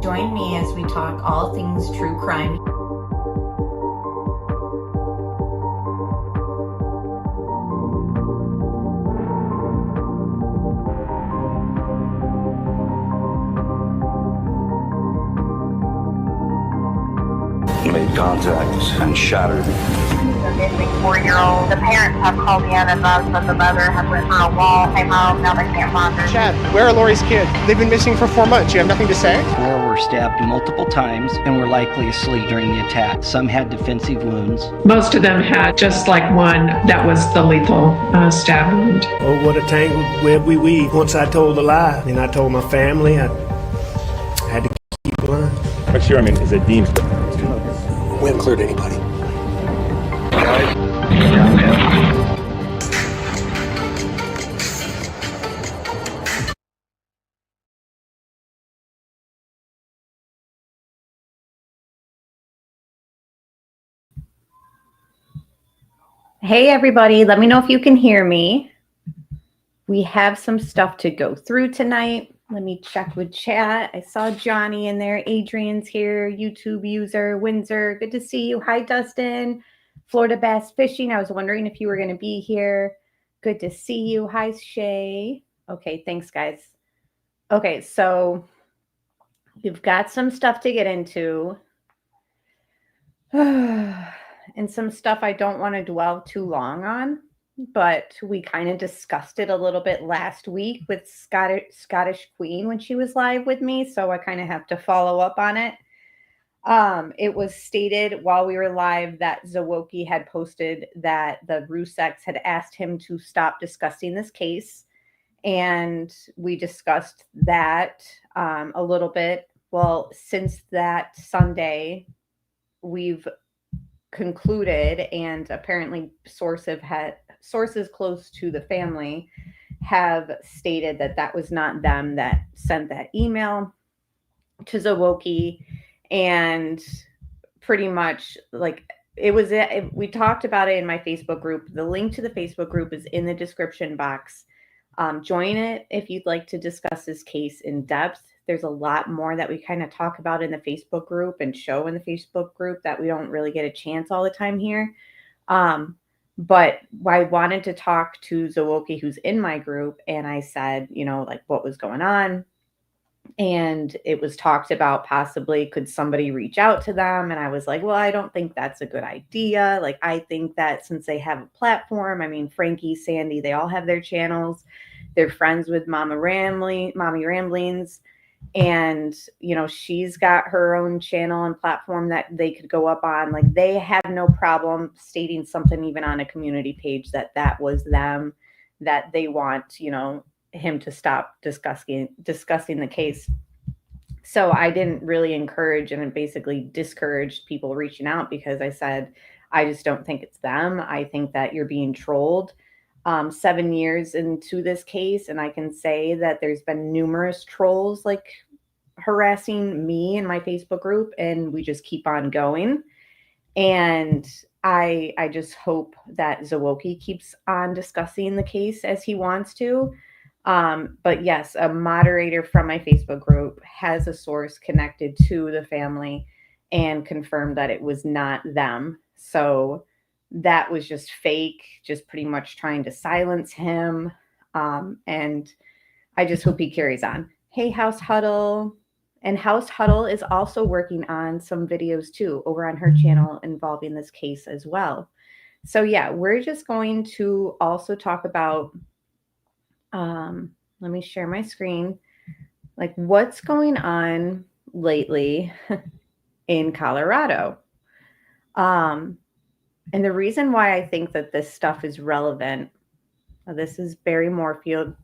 Join me as we talk all things true crime. Made contact and shattered. The missing 4-year-old. The parents have called in and the mother has went for a wall, came home, now they can't find her. Chad, where are Lori's kids? They've been missing for 4 months. You have nothing to say? 4 were stabbed multiple times and were likely asleep during the attack. Some had defensive wounds. Most of them had just like one that was the lethal stab wound. Oh, what a tangled web we weave. Once I told a lie, and I told my family, I had to keep lying. What's your, is it deemed? We haven't cleared anybody. Hey everybody, let me know if you can hear me. We have some stuff to go through tonight. Let me check with chat. I saw Johnny in there. Adrian's here. YouTube user. Windsor. Good to see you. Hi, Dustin. Florida Bass Fishing. I was wondering if you were going to be here. Good to see you. Hi, Shay. Okay, thanks, guys. Okay, so we've got some stuff to get into. And some stuff I don't want to dwell too long on. But we kind of discussed it a little bit last week with Scottish Queen when she was live with me. So I kind of have to follow up on it. It was stated while we were live that Zawoki had posted that the Ruseks had asked him to stop discussing this case. And we discussed that a little bit. Well, since that Sunday, we've concluded, and apparently sources close to the family have stated that that was not them that sent that email to Zawoki, and pretty much like we talked about it in my Facebook group. The link to the Facebook group is in the description box. Join it if you'd like to discuss this case in depth. There's a lot more that we kind of talk about in the Facebook group and show in the Facebook group that we don't really get a chance all the time here. But I wanted to talk to Zawoki, who's in my group, and I said, like what was going on. And it was talked about possibly could somebody reach out to them. And I was like, well, I don't think that's a good idea. Like, I think that since they have a platform, Frankie, Sandy, they all have their channels. They're friends with Mommy Ramblings. And, she's got her own channel and platform that they could go up on. Like, they had no problem stating something even on a community page that was them, that they want, him to stop discussing the case. So I didn't really encourage and basically discouraged people reaching out because I said, I just don't think it's them. I think that you're being trolled. 7 years into this case, and I can say that there's been numerous trolls like harassing me in my Facebook group, and we just keep on going. And I just hope that Zawoki keeps on discussing the case as he wants to. But yes, a moderator from my Facebook group has a source connected to the family and confirmed that it was not them. So that was just fake, just pretty much trying to silence him. And I just hope he carries on. Hey, House Huddle. And House Huddle is also working on some videos too over on her channel involving this case as well. So yeah, we're just going to also talk about, let me share my screen, like what's going on lately in Colorado. And the reason why I think that this stuff is relevant, this is Barry Moorfield.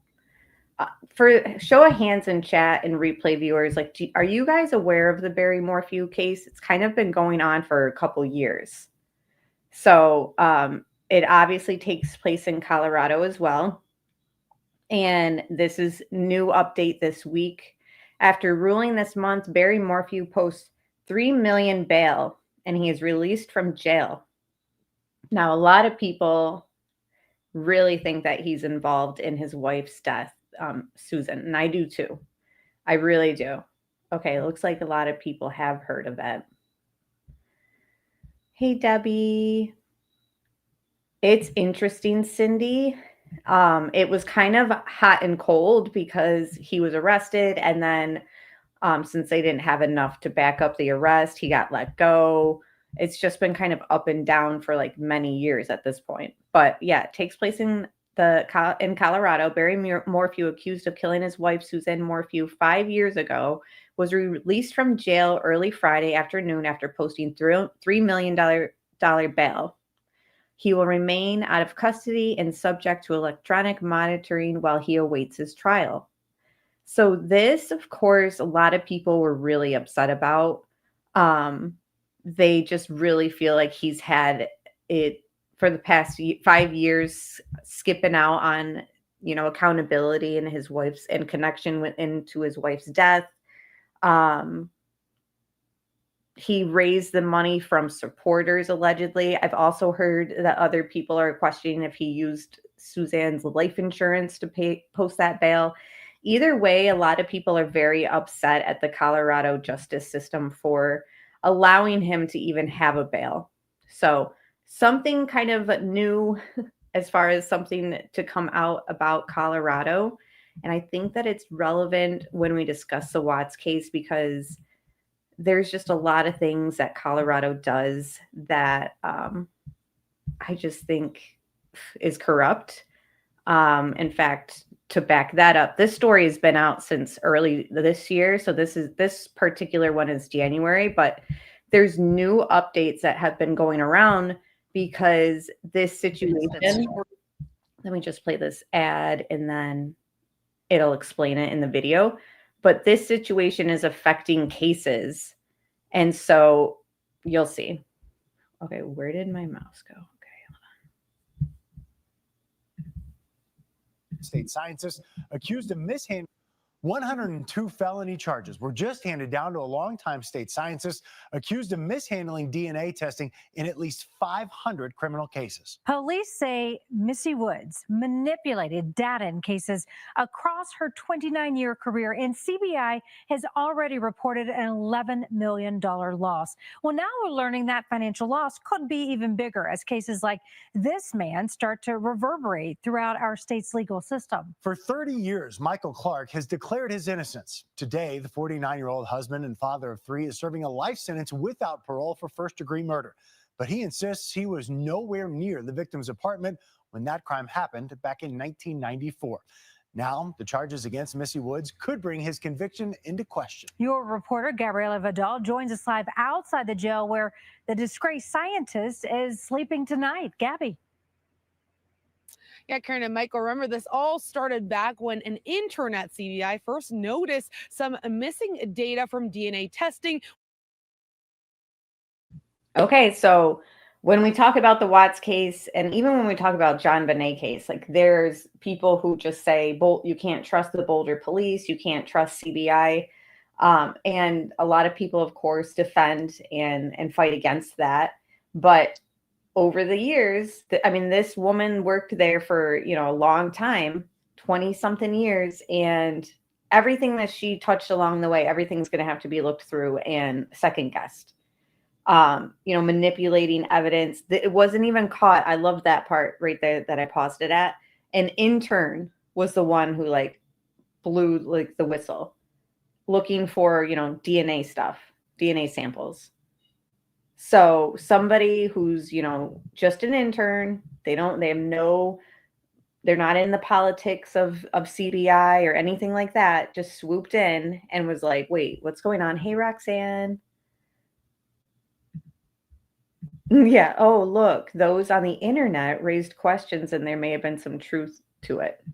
For show of hands in chat and replay viewers, like, are you guys aware of the Barry Moorfield case? It's kind of been going on for a couple years. So it obviously takes place in Colorado as well. And this is new update this week. After ruling this month, Barry Moorfield posts $3 million bail, and he is released from jail. Now, a lot of people really think that he's involved in his wife's death, Susan, and I do too. I really do. Okay, it looks like a lot of people have heard of it. Hey, Debbie. It's interesting, Cindy. It was kind of hot and cold because he was arrested, and then since they didn't have enough to back up the arrest, he got let go. It's just been kind of up and down for like many years at this point. But yeah, it takes place in Colorado. Barry Morphew, accused of killing his wife Suzanne Morphew 5 years ago, was released from jail early Friday afternoon after posting $3 million bail. He will remain out of custody and subject to electronic monitoring while he awaits his trial. So this, of course, a lot of people were really upset about. They just really feel like he's had it for the past 5 years, skipping out on, accountability and his wife's and connection into his wife's death. He raised the money from supporters, allegedly. I've also heard that other people are questioning if he used Suzanne's life insurance to post that bail. Either way, a lot of people are very upset at the Colorado justice system for allowing him to even have a bail. So something kind of new as far as something to come out about Colorado. And I think that it's relevant when we discuss the Watts case because there's just a lot of things that Colorado does that I just think is corrupt. In fact, to back that up, this story has been out since early this year. So this particular one is January, but there's new updates that have been going around because this situation, let me just play this ad and then it'll explain it in the video. But this situation is affecting cases. And so you'll see. Okay, where did my mouse go? Okay, hold on. State scientists accused of mishandling 102 felony charges were just handed down to a longtime state scientist accused of mishandling DNA testing in at least 500 criminal cases. Police say Missy Woods manipulated data in cases across her 29-year career, and CBI has already reported an $11 million loss. Well, now we're learning that financial loss could be even bigger as cases like this man start to reverberate throughout our state's legal system. For 30 years, Michael Clark has declared his innocence. Today, the 49-year-old husband and father of three is serving a life sentence without parole for first-degree murder. But he insists he was nowhere near the victim's apartment when that crime happened back in 1994. Now, the charges against Missy Woods could bring his conviction into question. Your reporter, Gabriela Vidal, joins us live outside the jail where the disgraced scientist is sleeping tonight. Gabby. Yeah, Karen and Michael, remember this all started back when an intern at CBI first noticed some missing data from DNA testing. Okay, so when we talk about the Watts case, and even when we talk about John Bonet case, like there's people who just say, you can't trust the Boulder police, you can't trust CBI. And a lot of people, of course, defend and fight against that. But over the years, this woman worked there for, a long time, 20 something years, and everything that she touched along the way, everything's going to have to be looked through and second guessed. Manipulating evidence. It wasn't even caught. I love that part right there that I paused it at. An intern was the one who blew the whistle looking for, DNA stuff, DNA samples. So somebody who's, just an intern, they're not in the politics of CBI or anything like that, just swooped in and was like, wait, what's going on? Hey, Roxanne. Yeah. Oh, look, those on the internet raised questions and there may have been some truth to it.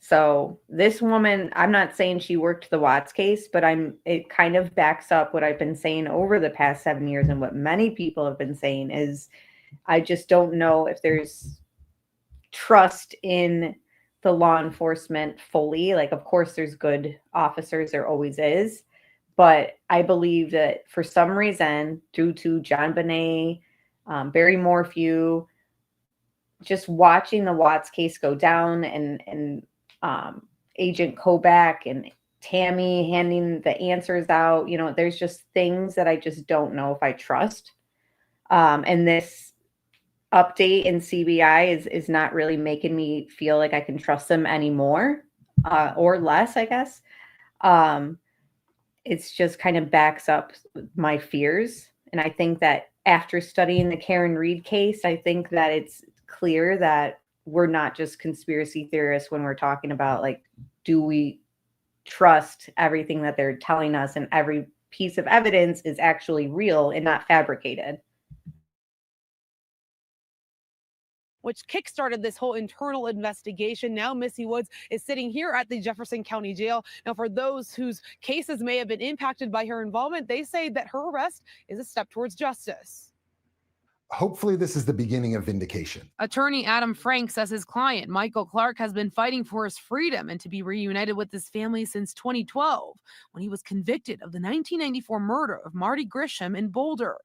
So this woman, I'm not saying she worked the Watts case, but it kind of backs up what I've been saying over the past 7 years. And what many people have been saying is, I just don't know if there's trust in the law enforcement fully. Of course, there's good officers, there always is. But I believe that for some reason, due to John Bonet, Barry Morphew, just watching the Watts case go down and Agent Kobach and Tammy handing the answers out. There's just things that I just don't know if I trust. And this update in CBI is not really making me feel like I can trust them anymore, or less, I guess. It's just kind of backs up my fears. And I think that after studying the Karen Reed case, I think that it's clear that we're not just conspiracy theorists when we're talking about, like, do we trust everything that they're telling us and every piece of evidence is actually real and not fabricated. Which kickstarted this whole internal investigation. Now Missy Woods is sitting here at the Jefferson County Jail. Now, for those whose cases may have been impacted by her involvement, they say that her arrest is a step towards justice. Hopefully this is the beginning of vindication. Attorney Adam Frank says his client, Michael Clark, has been fighting for his freedom and to be reunited with his family since 2012, when he was convicted of the 1994 murder of Marty Grisham in Boulder.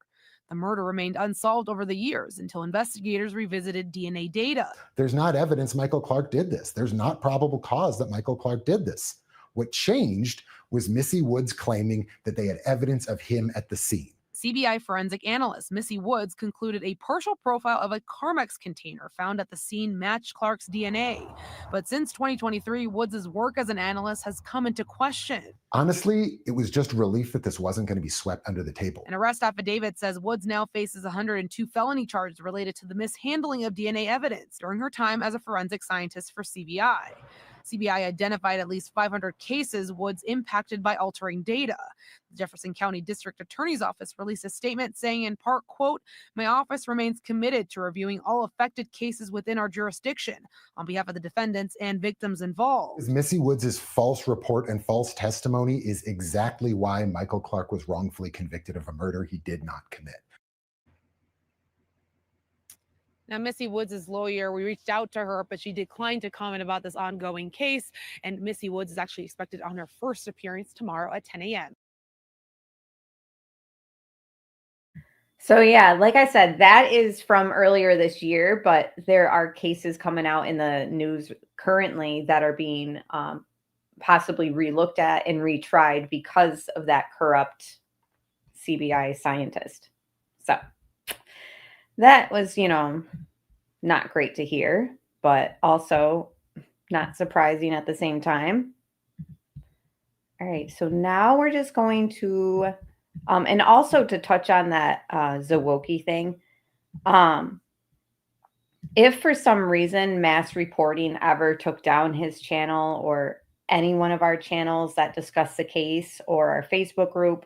The murder remained unsolved over the years until investigators revisited DNA data. There's not evidence Michael Clark did this. There's not probable cause that Michael Clark did this. What changed was Missy Woods claiming that they had evidence of him at the scene. CBI forensic analyst Missy Woods concluded a partial profile of a Carmex container found at the scene matched Clark's DNA. But since 2023, Woods' work as an analyst has come into question. Honestly, it was just relief that this wasn't going to be swept under the table. An arrest affidavit says Woods now faces 102 felony charges related to the mishandling of DNA evidence during her time as a forensic scientist for CBI. CBI identified at least 500 cases Woods impacted by altering data. The Jefferson County District Attorney's Office released a statement saying, in part, quote, "My office remains committed to reviewing all affected cases within our jurisdiction on behalf of the defendants and victims involved." Missy Woods' false report and false testimony is exactly why Michael Clark was wrongfully convicted of a murder he did not commit. Now, Missy Woods' lawyer, we reached out to her, but she declined to comment about this ongoing case. And Missy Woods is actually expected on her first appearance tomorrow at 10 a.m. So yeah, like I said, that is from earlier this year, but there are cases coming out in the news currently that are being possibly relooked at and retried because of that corrupt CBI scientist. So that was, not great to hear, but also not surprising at the same time. All right, so now we're just going to, and also to touch on that Zawoki thing. If for some reason Mass Reporting ever took down his channel or any one of our channels that discuss the case or our Facebook group,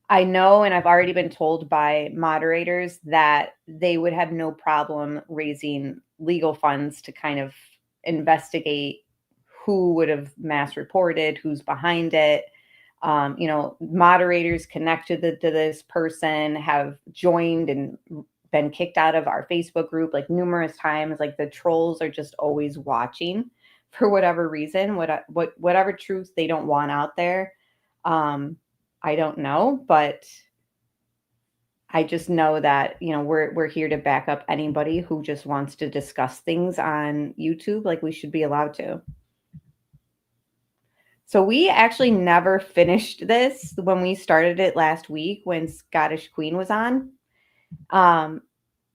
I know, and I've already been told by moderators that they would have no problem raising legal funds to kind of investigate who would have mass reported, who's behind it. Moderators connected to this person have joined and been kicked out of our Facebook group like numerous times. Like, the trolls are just always watching for whatever reason, whatever truth they don't want out there. I don't know, but I just know that, we're here to back up anybody who just wants to discuss things on YouTube. Like, we should be allowed to. So we actually never finished this when we started it last week when Scottish Queen was on.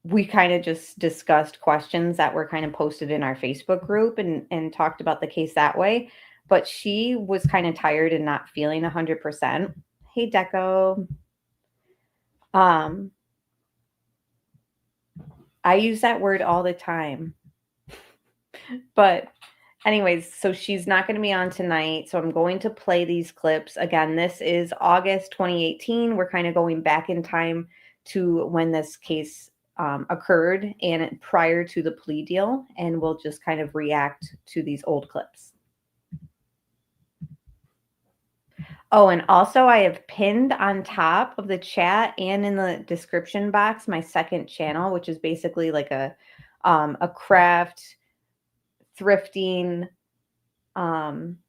We kind of just discussed questions that were kind of posted in our Facebook group and talked about the case that way. But she was kind of tired and not feeling 100%. Hey, Deco. I use that word all the time. But anyways, so she's not going to be on tonight. So I'm going to play these clips. Again, this is August 2018. We're kind of going back in time to when this case occurred and prior to the plea deal. And we'll just kind of react to these old clips. Oh, and also I have pinned on top of the chat and in the description box my second channel, which is basically like a craft, thrifting,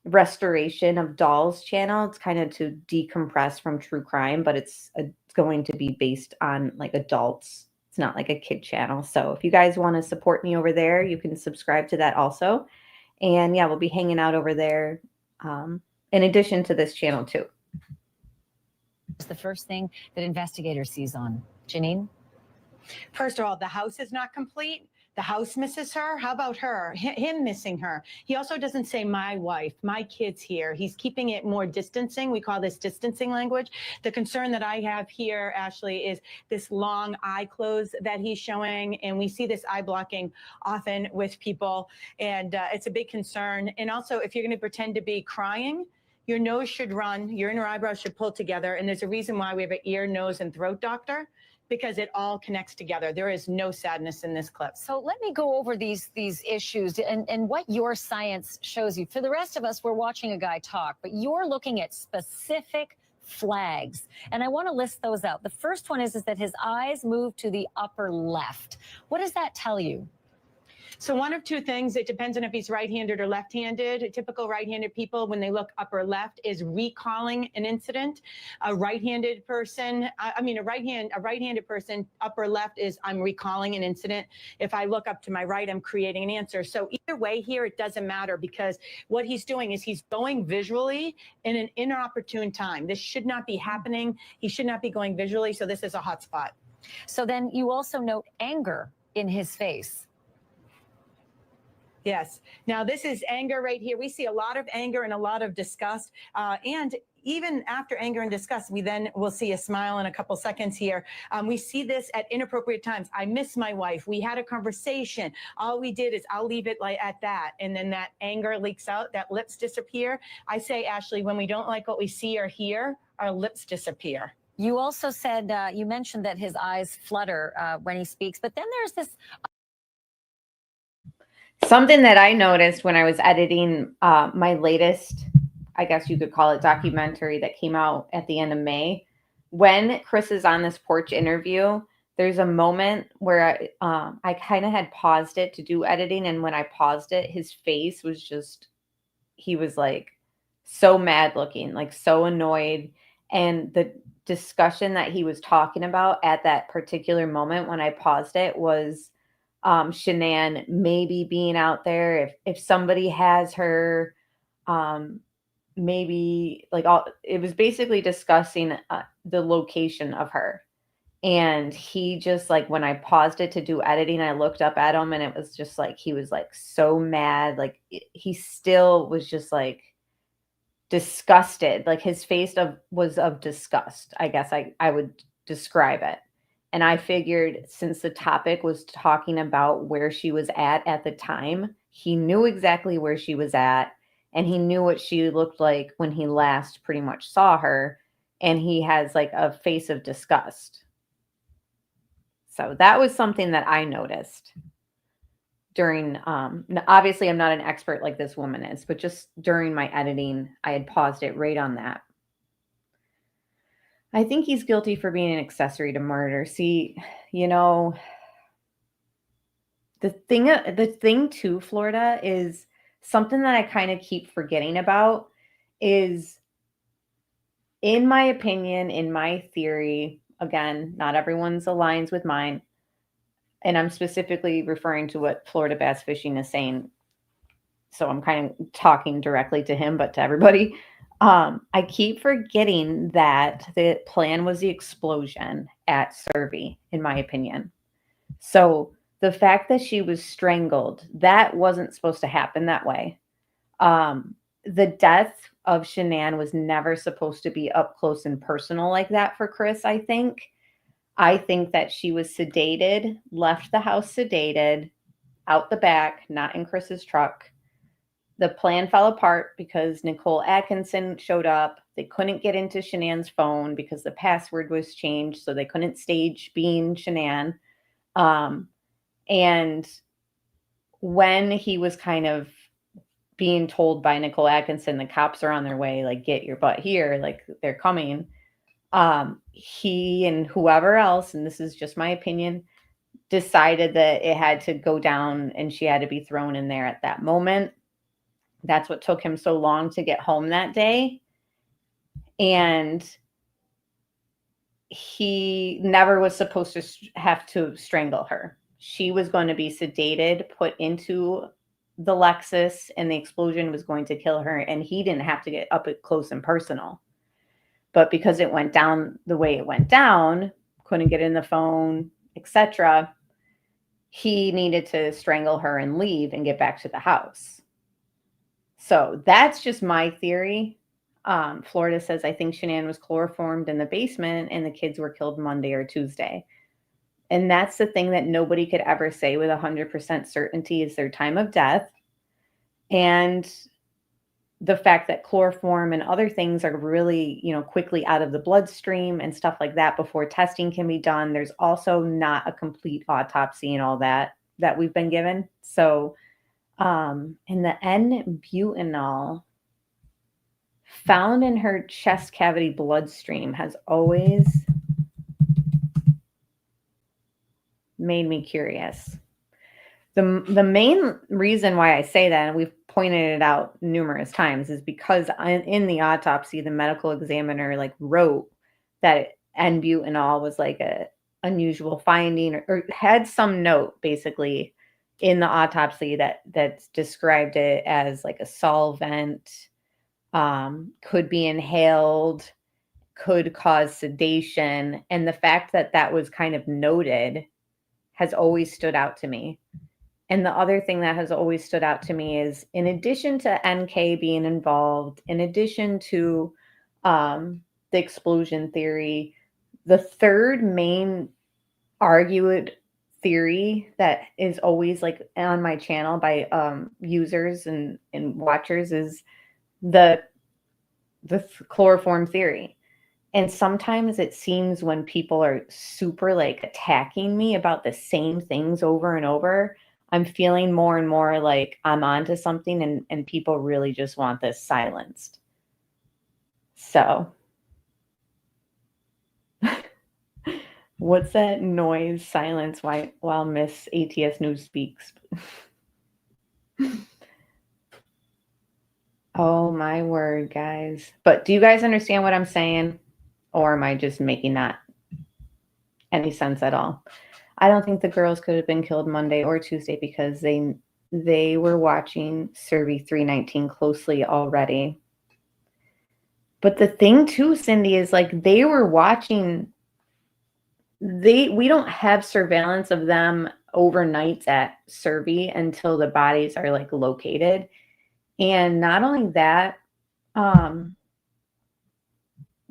restoration of dolls channel. It's kind of to decompress from true crime, but it's going to be based on like adults. It's not like a kid channel. So if you guys want to support me over there, you can subscribe to that also. And yeah, we'll be hanging out over there in addition to this channel too. It's the first thing that investigators seize on. Janine? First of all, the house is not complete. The house misses her. How about her? Him missing her. He also doesn't say my wife, my kids here. He's keeping it more distancing. We call this distancing language. The concern that I have here, Ashley, is this long eye close that he's showing. And we see this eye blocking often with people. And it's a big concern. And also, if you're going to pretend to be crying, your nose should run, your inner eyebrows should pull together. And there's a reason why we have an ear, nose, and throat doctor, because it all connects together. There is no sadness in this clip. So let me go over these issues and what your science shows you. For the rest of us, we're watching a guy talk, but you're looking at specific flags. And I want to list those out. The first one is that his eyes move to the upper left. What does that tell you? So one of two things, it depends on if he's right-handed or left-handed. Typical right-handed people, when they look upper left, is recalling an incident. A right-handed person, a right-handed person, upper left is I'm recalling an incident. If I look up to my right, I'm creating an answer. So either way here, it doesn't matter, because what he's doing is he's going visually in an inopportune time. This should not be happening. He should not be going visually. So this is a hot spot. So then you also note anger in his face. Yes. Now, this is anger right here. We see a lot of anger and a lot of disgust. And even after anger and disgust, we then will see a smile in a couple seconds here. We see this at inappropriate times. I miss my wife. We had a conversation. All we did is I'll leave it like at that. And then that anger leaks out, that lips disappear. I say, Ashley, when we don't like what we see or hear, our lips disappear. You also said, you mentioned that his eyes flutter when he speaks, but then there's this... Something that I noticed when I was editing my latest, I guess you could call it, documentary that came out at the end of May. When Chris is on this porch interview, there's a moment where I kind of had paused it to do editing. And when I paused it, his face was just, he was like so mad looking, like so annoyed. And the discussion that he was talking about at that particular moment when I paused it was Shanann maybe being out there, if somebody has her, maybe like it was basically discussing the location of her. And he just, like, when I paused it to do editing, I looked up at him and it was just like he was like so mad, like he still was just like disgusted, like his face was of disgust, I guess I would describe it. And I figured, since the topic was talking about where she was at the time, he knew exactly where she was at, and he knew what she looked like when he last pretty much saw her, and he has like a face of disgust. So that was something that I noticed during, obviously I'm not an expert like this woman is, but just during my editing, I had paused it right on that. I think he's guilty for being an accessory to murder. See, you know, the thing too, Florida, is something that I kind of keep forgetting about is, in my opinion, in my theory, again, not everyone's aligns with mine, and I'm specifically referring to what Florida Bass Fishing is saying. So I'm kind of talking directly to him, but to everybody. I keep forgetting that the plan was the explosion at Survey, in my opinion. So the fact that she was strangled, that wasn't supposed to happen that way. The death of Shanann was never supposed to be up close and personal like that for Chris, I think. I think that she was sedated, left the house sedated, out the back, not in Chris's truck. The plan fell apart because Nicole Atkinson showed up. They couldn't get into Shanann's phone because the password was changed, so they couldn't stage being Shanann. And when he was kind of being told by Nicole Atkinson, the cops are on their way, like, get your butt here, like, they're coming, he and whoever else, and this is just my opinion, decided that it had to go down and she had to be thrown in there at that moment. That's what took him so long to get home that day. And he never was supposed to have to strangle her. She was going to be sedated, put into the Lexus and the explosion was going to kill her, and he didn't have to get up close and personal. But because it went down the way it went down, couldn't get in the phone, etc., he needed to strangle her and leave and get back to the house. So that's just my theory. Florida says, I think Shanann was chloroformed in the basement and the kids were killed Monday or Tuesday. And that's the thing that nobody could ever say with 100% certainty is their time of death. And the fact that chloroform and other things are really, quickly out of the bloodstream and stuff like that before testing can be done. There's also not a complete autopsy and all that we've been given. So, and the N-butanol found in her chest cavity bloodstream has always made me curious. The main reason why I say that, and we've pointed it out numerous times, is because in the autopsy, the medical examiner wrote that N-butanol was a unusual finding, or had some note basically in the autopsy that described it as a solvent, could be inhaled, could cause sedation, and the fact that that was kind of noted has always stood out to me. And the other thing that has always stood out to me is, in addition to NK being involved, in addition to the explosion theory, the third main argued theory that is always on my channel by users and watchers is the chloroform theory. And sometimes it seems when people are super attacking me about the same things over and over, I'm feeling more and more like I'm onto something, and people really just want this silenced. So what's that noise? Silence while Miss ATS News speaks. Oh my word, guys. But do you guys understand what I'm saying? Or am I just making not any sense at all? I don't think the girls could have been killed Monday or Tuesday because they were watching Survey 319 closely already. But the thing too, Cindy, is they were watching. We don't have surveillance of them overnights at Survey until the bodies are located. And not only that,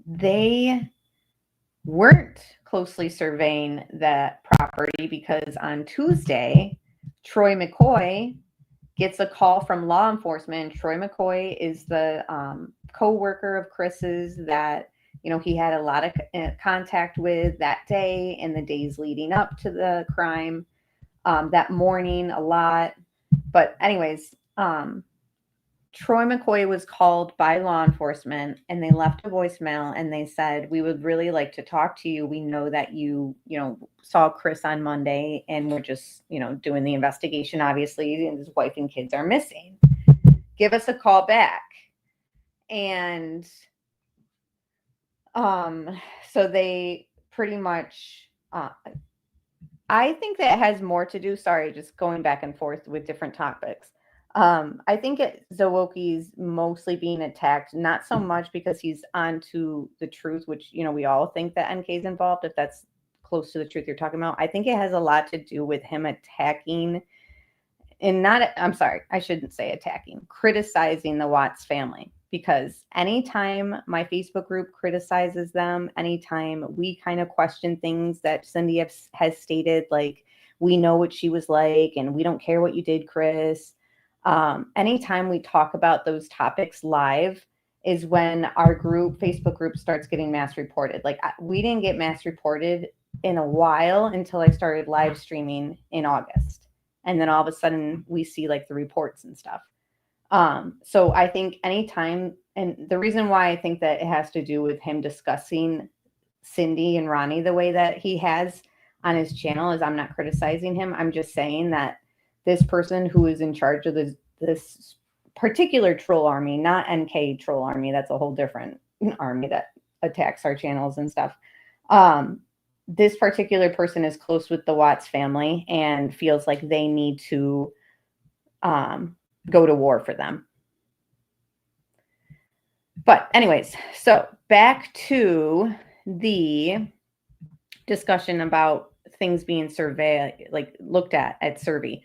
they weren't closely surveying that property because on Tuesday, Troy McCoy gets a call from law enforcement. Troy McCoy is the co-worker of Chris's that, he had a lot of contact with that day and the days leading up to the crime, that morning a lot. But anyways, Troy McCoy was called by law enforcement, and they left a voicemail, and they said, we would really like to talk to you. We know that you saw Chris on Monday, and we're just, doing the investigation, obviously, and his wife and kids are missing. Give us a call back. And so they pretty much, I think that has more to do, sorry, just going back and forth with different topics. I think Zawoki's mostly being attacked, not so much because he's onto the truth, which, we all think that NK is involved, if that's close to the truth you're talking about. I think it has a lot to do with him attacking, and I'm sorry, I shouldn't say attacking, criticizing the Watts family. Because anytime my Facebook group criticizes them, anytime we kind of question things that Cindy has stated, we know what she was like, and we don't care what you did, Chris. Anytime we talk about those topics live is when our Facebook group starts getting mass reported. We didn't get mass reported in a while until I started live streaming in August. And then all of a sudden we see the reports and stuff. So I think anytime, and the reason why I think that it has to do with him discussing Cindy and Ronnie the way that he has on his channel is I'm not criticizing him. I'm just saying that this person who is in charge of this particular troll army, not NK troll army, that's a whole different army that attacks our channels and stuff. This particular person is close with the Watts family and feels like they need to go to war for them. But anyways, so back to the discussion about things being surveyed, like looked at Survey.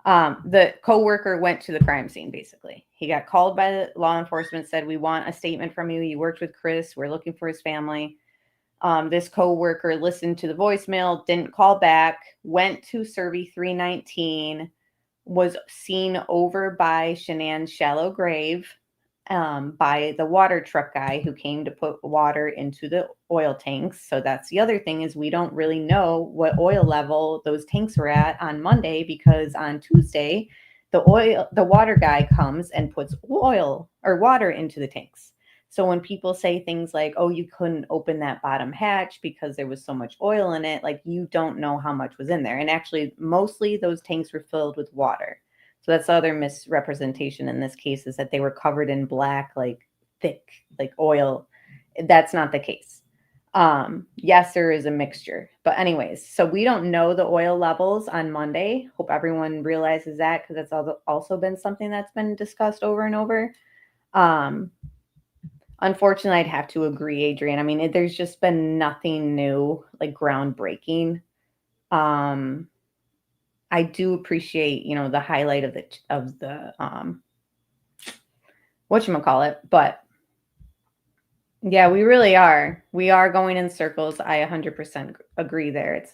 The coworker went to the crime scene, basically. He got called by the law enforcement, said, we want a statement from you. You worked with Chris. We're looking for his family. This coworker listened to the voicemail, didn't call back, went to Survey 319, was seen over by Shanann's shallow grave by the water truck guy who came to put water into the oil tanks. So that's the other thing, is we don't really know what oil level those tanks were at on Monday, because on Tuesday, the water guy comes and puts oil or water into the tanks. So when people say things like, oh, you couldn't open that bottom hatch because there was so much oil in it, like, you don't know how much was in there. And actually, mostly those tanks were filled with water. So that's the other misrepresentation in this case, is that they were covered in black, like thick, like oil. That's not the case. Yes, there is a mixture. But anyways, so we don't know the oil levels on Monday. Hope everyone realizes that, because that's also been something that's been discussed over and over. Unfortunately, I'd have to agree, Adrian. I mean, there's just been nothing new, like groundbreaking. I do appreciate, the highlight of the whatchamacallit, but yeah, we really are. We are going in circles. I 100% agree there.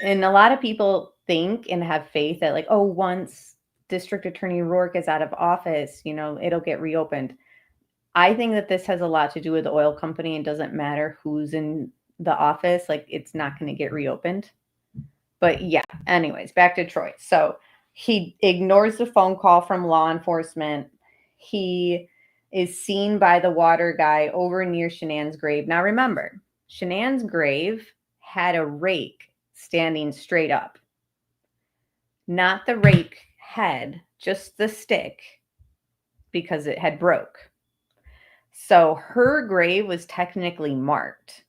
And a lot of people think and have faith that, like, oh, once District Attorney Rourke is out of office, it'll get reopened. I think that this has a lot to do with the oil company, and doesn't matter who's in the office. Like, it's not going to get reopened. But yeah, anyways, back to Troy. So he ignores the phone call from law enforcement. He is seen by the water guy over near Shanann's grave. Now remember, Shanann's grave had a rake standing straight up. Not the rake head, just the stick, because it had broke. So her grave was technically marked.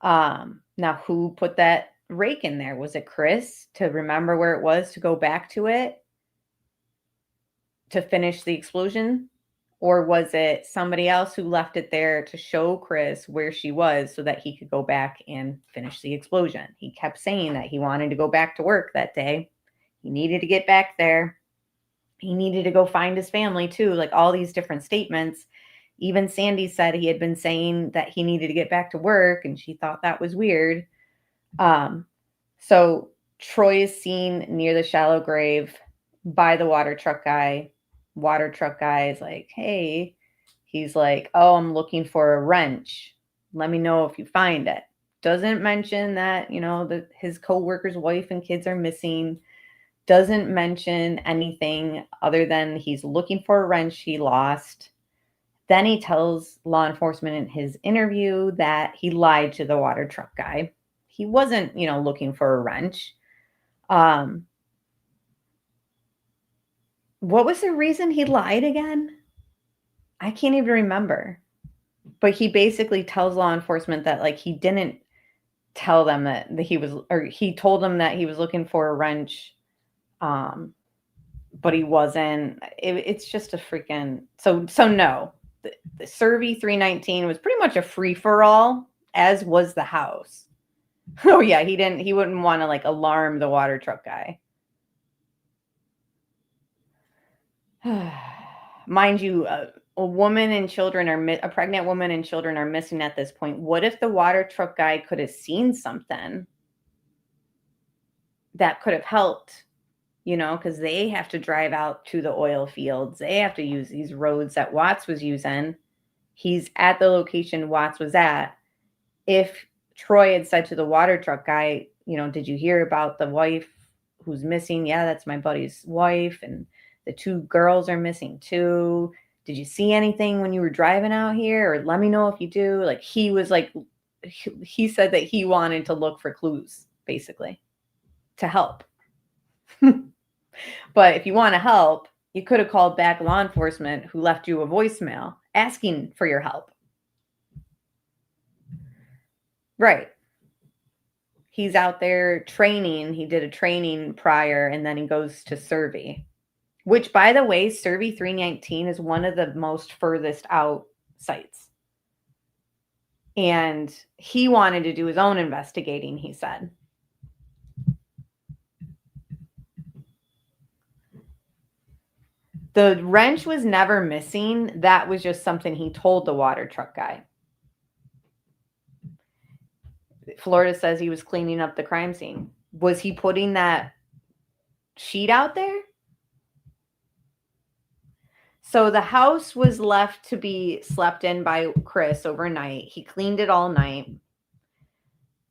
Now, who put that rake in there? Was it Chris, to remember where it was, to go back to it to finish the explosion? Or was it somebody else who left it there to show Chris where she was so that he could go back and finish the explosion? He kept saying that he wanted to go back to work that day. He needed to get back there. He needed to go find his family too, like all these different statements. Even Sandy said he had been saying that he needed to get back to work, and she thought that was weird. So Troy is seen near the shallow grave by the water truck guy. Water truck guy is like, hey, he's like, oh, I'm looking for a wrench. Let me know if you find it. Doesn't mention that, his co-worker's wife and kids are missing. Doesn't mention anything other than he's looking for a wrench he lost. Then he tells law enforcement in his interview that he lied to the water truck guy. He wasn't, looking for a wrench. What was the reason he lied again? I can't even remember. But he basically tells law enforcement that, like, he didn't tell them that he was, or he told them that he was looking for a wrench, but he wasn't. It's just a freaking, so no. The Survey 319 was pretty much a free-for-all, as was the house. Oh yeah, he wouldn't want to, like, alarm the water truck guy. Mind you, a woman and children a pregnant woman and children are missing at this point. What if the water truck guy could have seen something that could have helped? Because they have to drive out to the oil fields. They have to use these roads that Watts was using. He's at the location Watts was at. If Troy had said to the water truck guy, did you hear about the wife who's missing? Yeah, that's my buddy's wife. And the two girls are missing too. Did you see anything when you were driving out here? Or let me know if you do. Like, he was like, he said that he wanted to look for clues, basically, to help. But if you want to help, you could have called back law enforcement, who left you a voicemail asking for your help. Right. He's out there training. He did a training prior, and then he goes to Survey. which, by the way, Survey 319 is one of the most furthest out sites. And he wanted to do his own investigating, he said. The wrench was never missing. That was just something he told the water truck guy. Florida says he was cleaning up the crime scene. Was he putting that sheet out there? So the house was left to be slept in by Chris overnight. He cleaned it all night.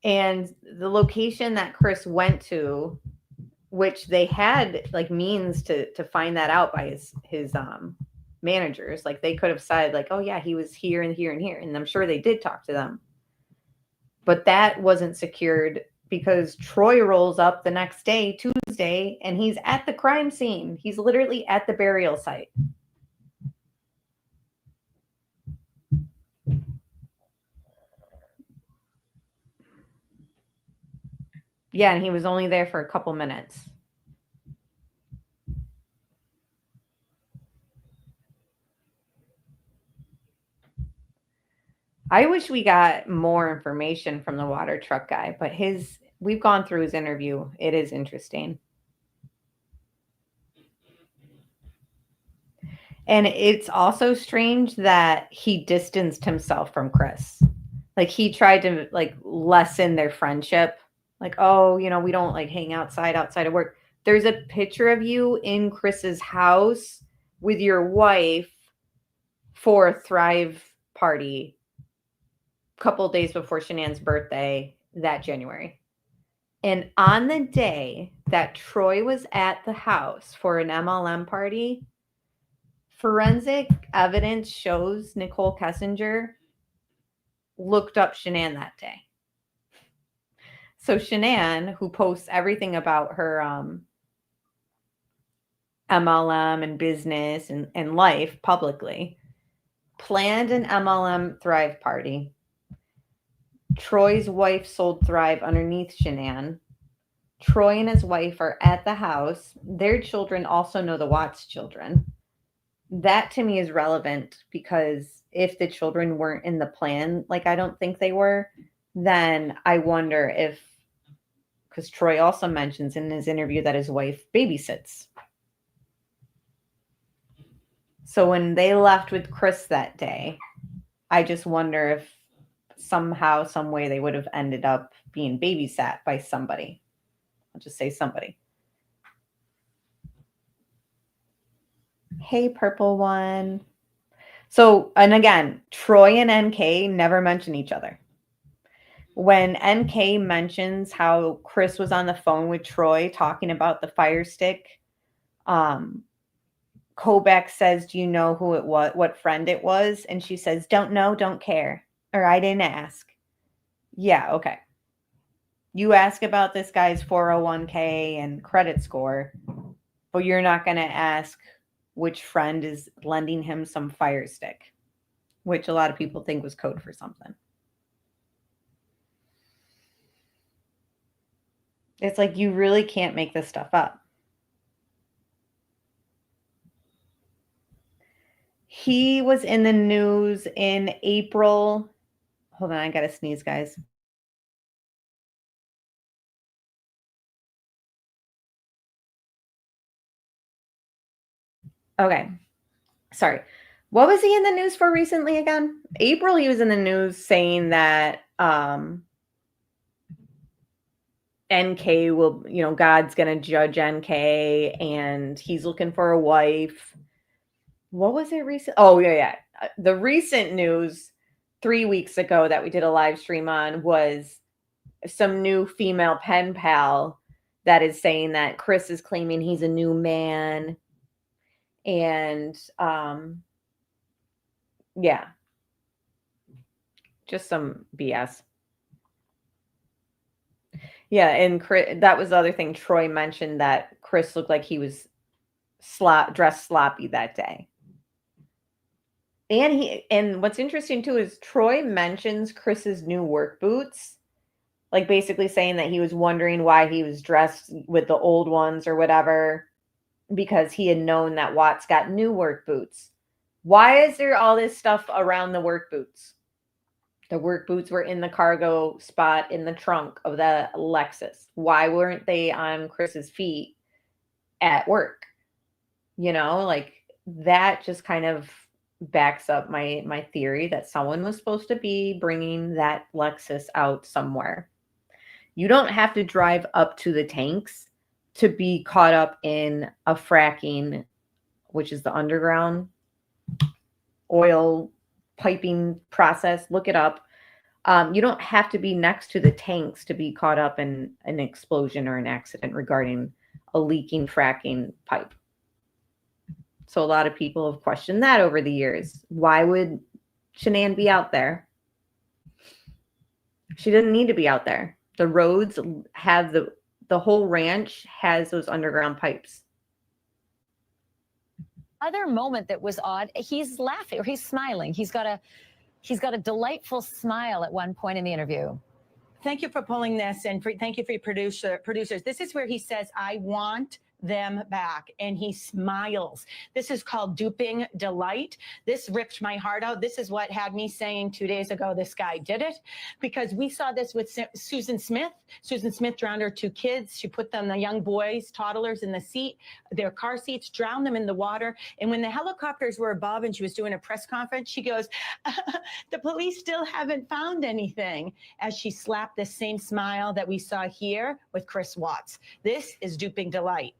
And the location that Chris went to, which they had like means to find that out by his managers, like they could have said like, oh yeah, he was here and here and here. And I'm sure they did talk to them. But that wasn't secured because Troy rolls up the next day, Tuesday, and he's at the crime scene. He's literally at the burial site. Yeah, and he was only there for a couple minutes. I wish we got more information from the water truck guy, but we've gone through his interview. It is interesting. And it's also strange that he distanced himself from Chris. Like he tried to like lessen their friendship. Like, oh, you know, we don't like hang outside of work. There's a picture of you in Chris's house with your wife for a Thrive party a couple of days before Shanann's birthday that January. And on the day that Troy was at the house for an MLM party, forensic evidence shows Nicole Kessinger looked up Shanann that day. So Shanann, who posts everything about her MLM and business and life publicly, planned an MLM Thrive party. Troy's wife sold Thrive underneath Shanann. Troy and his wife are at the house. Their children also know the Watts children. That to me is relevant because if the children weren't in the plan, like I don't think they were, then I wonder if, because Troy also mentions in his interview that his wife babysits. So when they left with Chris that day, I just wonder if somehow, some way they would have ended up being babysat by somebody. I'll just say somebody. Hey, purple one. So, and again, Troy and NK never mention each other. When NK mentions how Chris was on the phone with Troy talking about the Fire Stick, Kobach says, do you know who it was, what friend it was? And she says, don't know, don't care. Or I didn't ask. Yeah, okay. You ask about this guy's 401k and credit score, but you're not going to ask which friend is lending him some Fire Stick, which a lot of people think was code for something. It's like you really can't make this stuff up. He was in the news in April. Hold on, I gotta sneeze, guys. Okay, sorry. What was he in the news for recently again? April, he was in the news saying that NK will, you know, God's gonna judge NK and he's looking for a wife. What was it recent? Oh, yeah. The recent news 3 weeks ago that we did a live stream on was some new female pen pal that is saying that Chris is claiming he's a new man. And yeah, just some BS. Yeah, and Chris, that was the other thing Troy mentioned, that Chris looked like he was dressed sloppy that day. And what's interesting too is Troy mentions Chris's new work boots, like basically saying that he was wondering why he was dressed with the old ones or whatever. because he had known that Watts got new work boots. Why is there all this stuff around the work boots? The work boots were in the cargo spot in the trunk of the Lexus. Why weren't they on Chris's feet at work? You know, like that just kind of backs up my theory that someone was supposed to be bringing that Lexus out somewhere. You don't have to drive up to the tanks to be caught up in a fracking, which is the underground oil piping process. Look it up. You don't have to be next to the tanks to be caught up in an explosion or an accident regarding a leaking fracking pipe. So a lot of people have questioned that over the years. Why would Shanann be out there? She didn't need to be out there. The roads have the whole ranch has those underground pipes. Other moment that was odd, he's laughing or he's smiling. He's got a delightful smile at one point in the interview. Thank you for pulling this, and thank you for your producers. This is where he says, I want them back, and he smiles. This is called duping delight. This ripped my heart out. This is what had me saying 2 days ago, this guy did it, because we saw this with Susan Smith. Susan Smith drowned her 2 kids. She put them, the young boys, toddlers, in the seat, their car seats, drowned them in the water. And when the helicopters were above and she was doing a press conference, she goes, the police still haven't found anything, as she slapped the same smile that we saw here with Chris Watts. This is duping delight.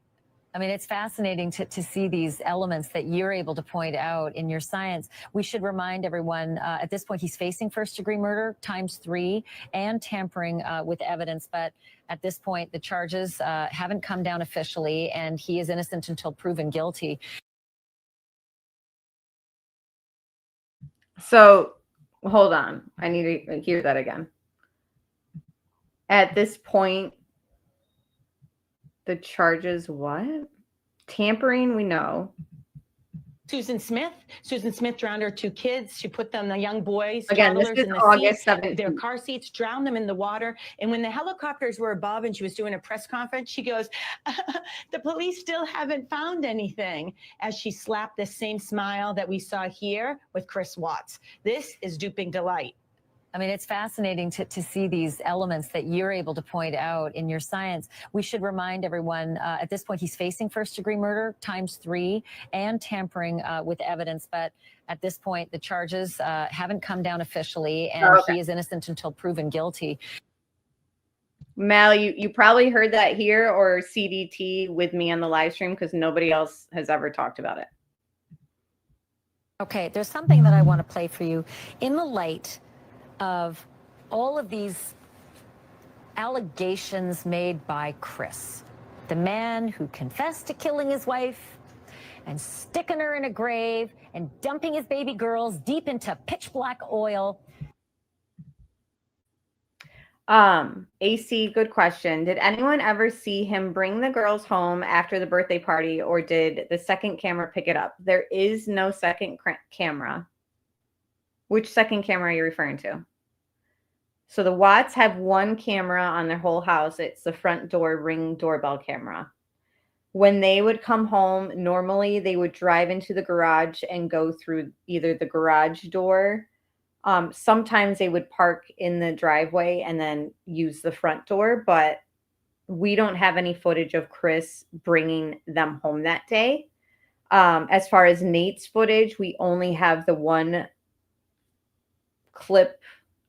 I mean, it's fascinating to see these elements that you're able to point out in your science. We should remind everyone, at this point, he's facing first-degree murder ×3 and tampering with evidence. But at this point, the charges haven't come down officially, and he is innocent until proven guilty. So, hold on. I need to hear that again. At this point, the charges, what? Tampering, we know. Susan Smith drowned her 2 kids. She put them, the young boys, Again, this toddlers, is in the August seat, 17th. their car seats, drowned them in the water. And when the helicopters were above and she was doing a press conference, she goes, the police still haven't found anything, as she slapped the same smile that we saw here with Chris Watts. This is duping delight. I mean, it's fascinating to see these elements that you're able to point out in your science. We should remind everyone, at this point, he's facing first-degree murder ×3 and tampering with evidence. But at this point, the charges haven't come down officially, and he is innocent until proven guilty. Mal, you probably heard that here or CDT with me on the live stream, because nobody else has ever talked about it. Okay, there's something that I want to play for you in the light of all of these allegations made by Chris, the man who confessed to killing his wife and sticking her in a grave and dumping his baby girls deep into pitch black oil. AC, good question. Did anyone ever see him bring the girls home after the birthday party, or did the second camera pick it up? There is no second camera. Which second camera are you referring to? So the Watts have one camera on their whole house. It's the front door Ring doorbell camera. When they would come home, normally they would drive into the garage and go through either the garage door. Sometimes they would park in the driveway and then use the front door, but we don't have any footage of Chris bringing them home that day. As far as Nate's footage, we only have the one clip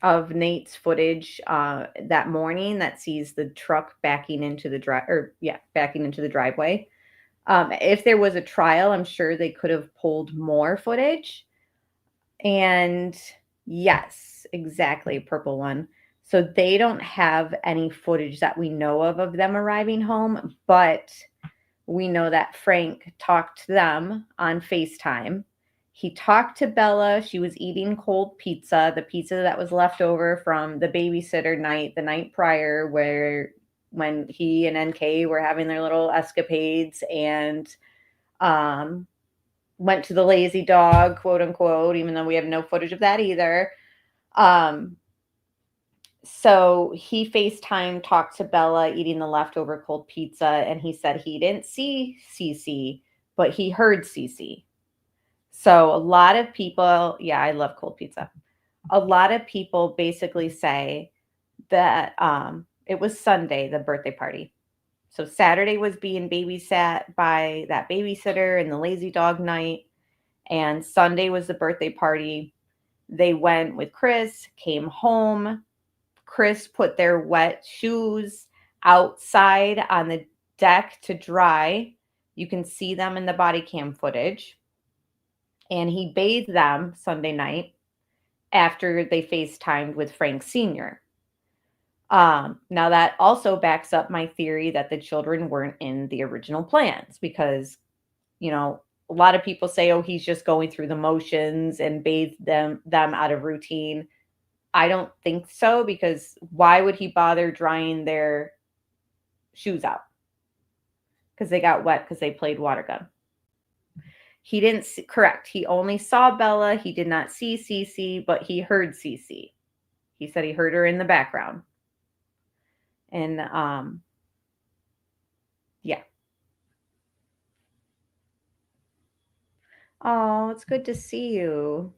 of Nate's footage that morning that sees the truck backing into the driveway. If there was a trial, I'm sure they could have pulled more footage. And yes, exactly, purple one. So they don't have any footage that we know of them arriving home, but we know that Frank talked to them on FaceTime. He talked to Bella. She was eating cold pizza, the pizza that was left over from the babysitter night, the night prior, when he and NK were having their little escapades and went to the lazy dog, quote unquote, even though we have no footage of that either. So he FaceTime talked to Bella eating the leftover cold pizza, and he said he didn't see Cece, but he heard Cece. So a lot of people, yeah, I love cold pizza. A lot of people basically say that it was Sunday, the birthday party. So Saturday was being babysat by that babysitter and the lazy dog night. And Sunday was the birthday party. They went with Chris, came home. Chris put their wet shoes outside on the deck to dry. You can see them in the body cam footage. And he bathed them Sunday night after they FaceTimed with Frank Sr. Now that also backs up my theory that the children weren't in the original plans because, you know, a lot of people say, oh, he's just going through the motions and bathed them out of routine. I don't think so, because why would he bother drying their shoes out? Because they got wet because they played water gun. He didn't see, correct. He only saw Bella. He did not see Cece, but he heard Cece. He said he heard her in the background. And yeah. Oh, it's good to see you.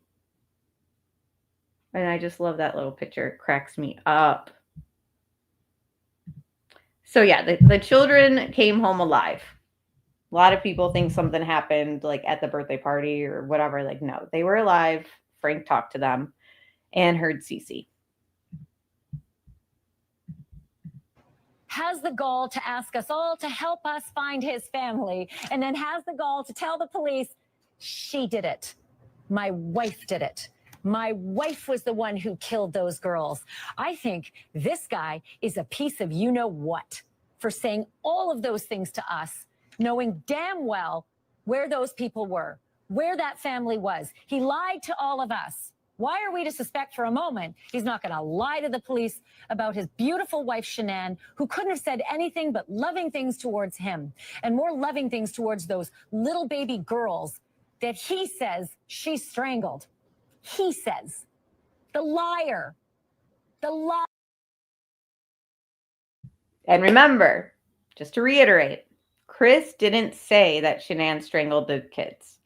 And I just love that little picture. It cracks me up. So yeah, the children came home alive. A lot of people think something happened like at the birthday party or whatever. Like, no, they were alive. Frank talked to them and heard Cece. Has the gall to ask us all to help us find his family, and then has the gall to tell the police, she did it. My wife did it. My wife was the one who killed those girls. I think this guy is a piece of you-know-what for saying all of those things to us, knowing damn well where those people were, where that family was. He lied to all of us. Why are we to suspect for a moment he's not going to lie to the police about his beautiful wife, Shanann, who couldn't have said anything but loving things towards him and more loving things towards those little baby girls that he says she strangled? He says. The liar. The liar. And remember, just to reiterate, Chris didn't say that Shanann strangled the kids.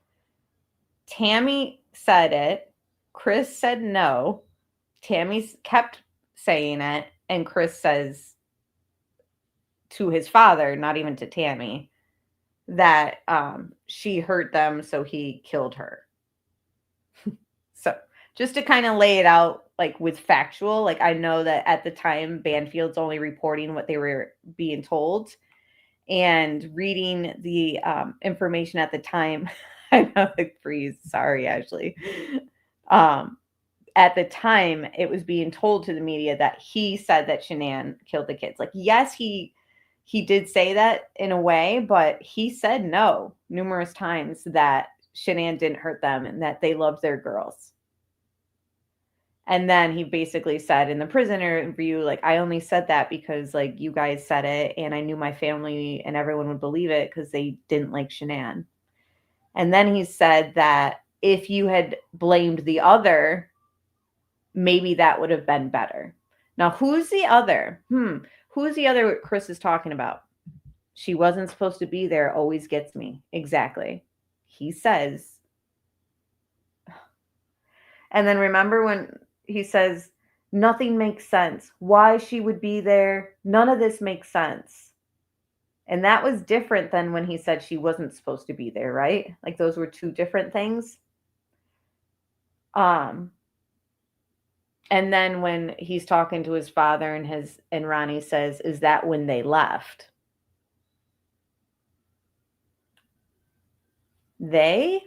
Tammy said it. Chris said no. Tammy kept saying it. And Chris says to his father, not even to Tammy, that she hurt them, so he killed her. So just to kind of lay it out, like with factual, like I know that at the time Banfield's only reporting what they were being told, and reading the information at the time. I know the freeze. Sorry, Ashley. At the time, it was being told to the media that he said that Shanann killed the kids. Like, yes, he did say that in a way, but he said no numerous times that Shanann didn't hurt them and that they loved their girls. And then he basically said in the prison interview, like, I only said that because, like, you guys said it, and I knew my family and everyone would believe it because they didn't like Shanann. And then he said that if you had blamed the other, maybe that would have been better. Now, who's the other? Who's the other Chris is talking about? She wasn't supposed to be there. Always gets me. Exactly. He says. And then remember when he says, nothing makes sense. Why she would be there. None of this makes sense. And that was different than when he said she wasn't supposed to be there, right? Like those were two different things. And then when he's talking to his father and Ronnie says, is that when they left? They?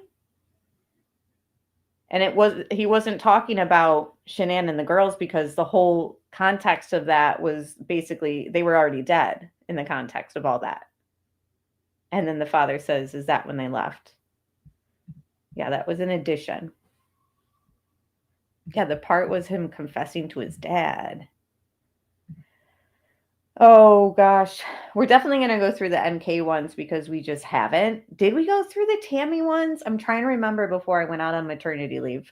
And he wasn't talking about Shanann and the girls, because the whole context of that was basically they were already dead in the context of all that. And then the father says, is that when they left? Yeah, that was an addition. Yeah, the part was him confessing to his dad. Oh, gosh. We're definitely going to go through the MK ones because we just haven't. Did we go through the Tammy ones? I'm trying to remember before I went out on maternity leave.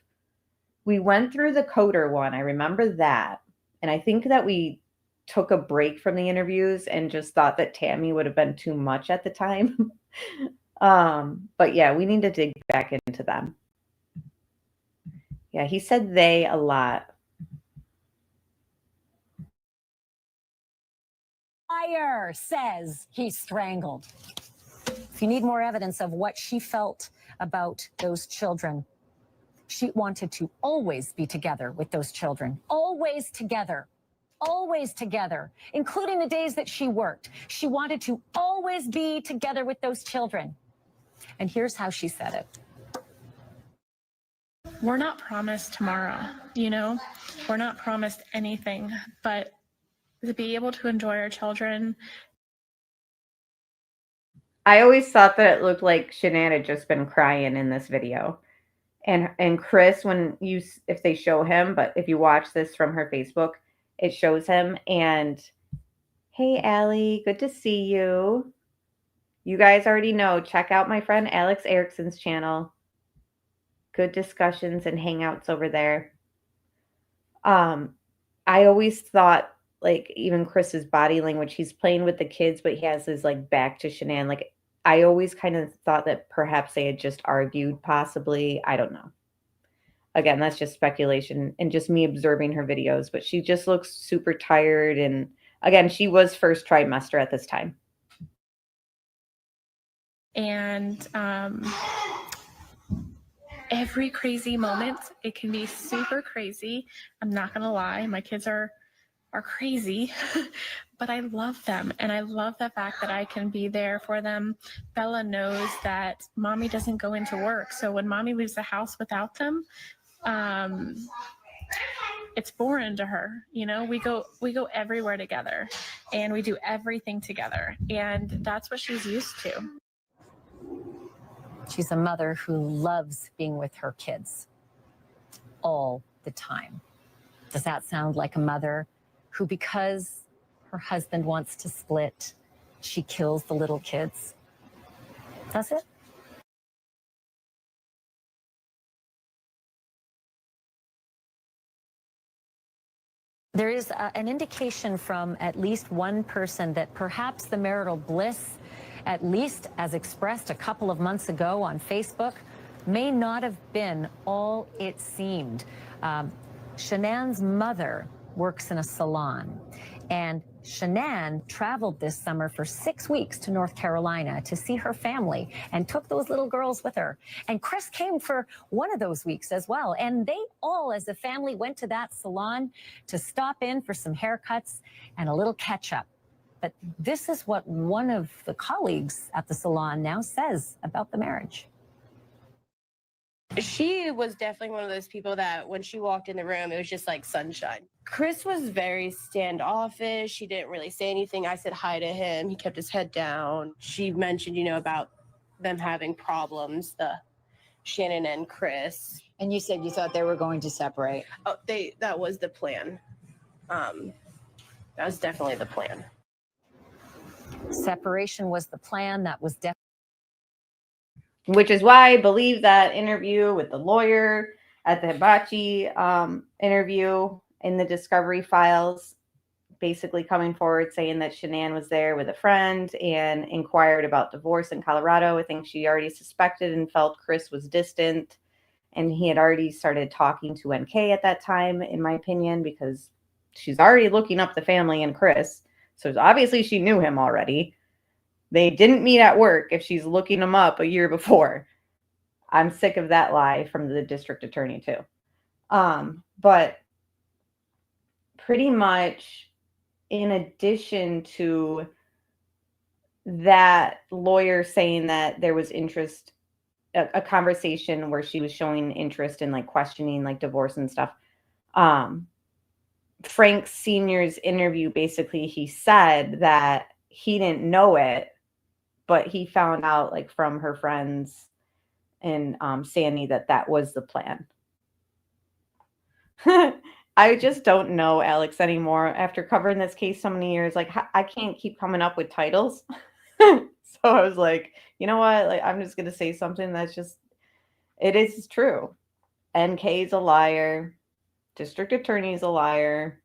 We went through the Coder one. I remember that. And I think that we took a break from the interviews and just thought that Tammy would have been too much at the time. But yeah, we need to dig back into them. Yeah, he said they a lot. Liar says he strangled. If you need more evidence of what she felt about those children, she wanted to always be together with those children. Always together. Always together, including the days that she worked. She wanted to always be together with those children. And here's how she said it. We're not promised tomorrow, you know? We're not promised anything, but to be able to enjoy our children. I always thought that it looked like Shanann had just been crying in this video. And Chris, if they show him, but if you watch this from her Facebook, it shows him. And hey, Allie, good to see you. You guys already know, check out my friend Alex Erickson's channel. Good discussions and hangouts over there. I always thought, like, even Chris's body language, he's playing with the kids, but he has his like back to Shanann. Like, I always kind of thought that perhaps they had just argued, possibly. I don't know. Again, that's just speculation and just me observing her videos, but she just looks super tired. And again, she was first trimester at this time. And every crazy moment, it can be super crazy. I'm not going to lie. My kids are crazy, but I love them. And I love the fact that I can be there for them. Bella knows that mommy doesn't go into work. So when mommy leaves the house without them, it's boring to her. You know, we go everywhere together and we do everything together. And that's what she's used to. She's a mother who loves being with her kids all the time. Does that sound like a mother who, because her husband wants to split, she kills the little kids? Does it? There is an indication from at least one person that perhaps the marital bliss, at least as expressed a couple of months ago on Facebook, may not have been all it seemed. Shanann's mother works in a salon, and Shanann traveled this summer for 6 weeks to North Carolina to see her family and took those little girls with her. And Chris came for one of those weeks as well. And they all, as a family, went to that salon to stop in for some haircuts and a little catch up. But this is what one of the colleagues at the salon now says about the marriage. She was definitely one of those people that when she walked in the room, it was just like sunshine. Chris was very standoffish. He didn't really say anything. I said hi to him. He kept his head down. She mentioned, about them having problems, Shannon and Chris. And you said you thought they were going to separate. Oh, that was the plan. That was definitely the plan. Separation was the plan. That was definitely. Which is why I believe that interview with the lawyer at the hibachi interview in the discovery files, basically coming forward saying that Shanann was there with a friend and inquired about divorce in Colorado. I think she already suspected and felt Chris was distant, and he had already started talking to NK at that time, in my opinion, because she's already looking up the family and Chris. So obviously she knew him already. They didn't meet at work if she's looking him up a year before. I'm sick of that lie from the district attorney too. But pretty much in addition to that lawyer saying that there was interest, a conversation where she was showing interest in like questioning like divorce and stuff. Frank Sr.'s interview, basically he said that he didn't know it, but he found out like from her friends and Sandy that was the plan. I just don't know Alex anymore after covering this case so many years. Like, I can't keep coming up with titles. So I was like, you know what? Like, I'm just going to say something that's just, it is true. NK's a liar. District attorney's a liar.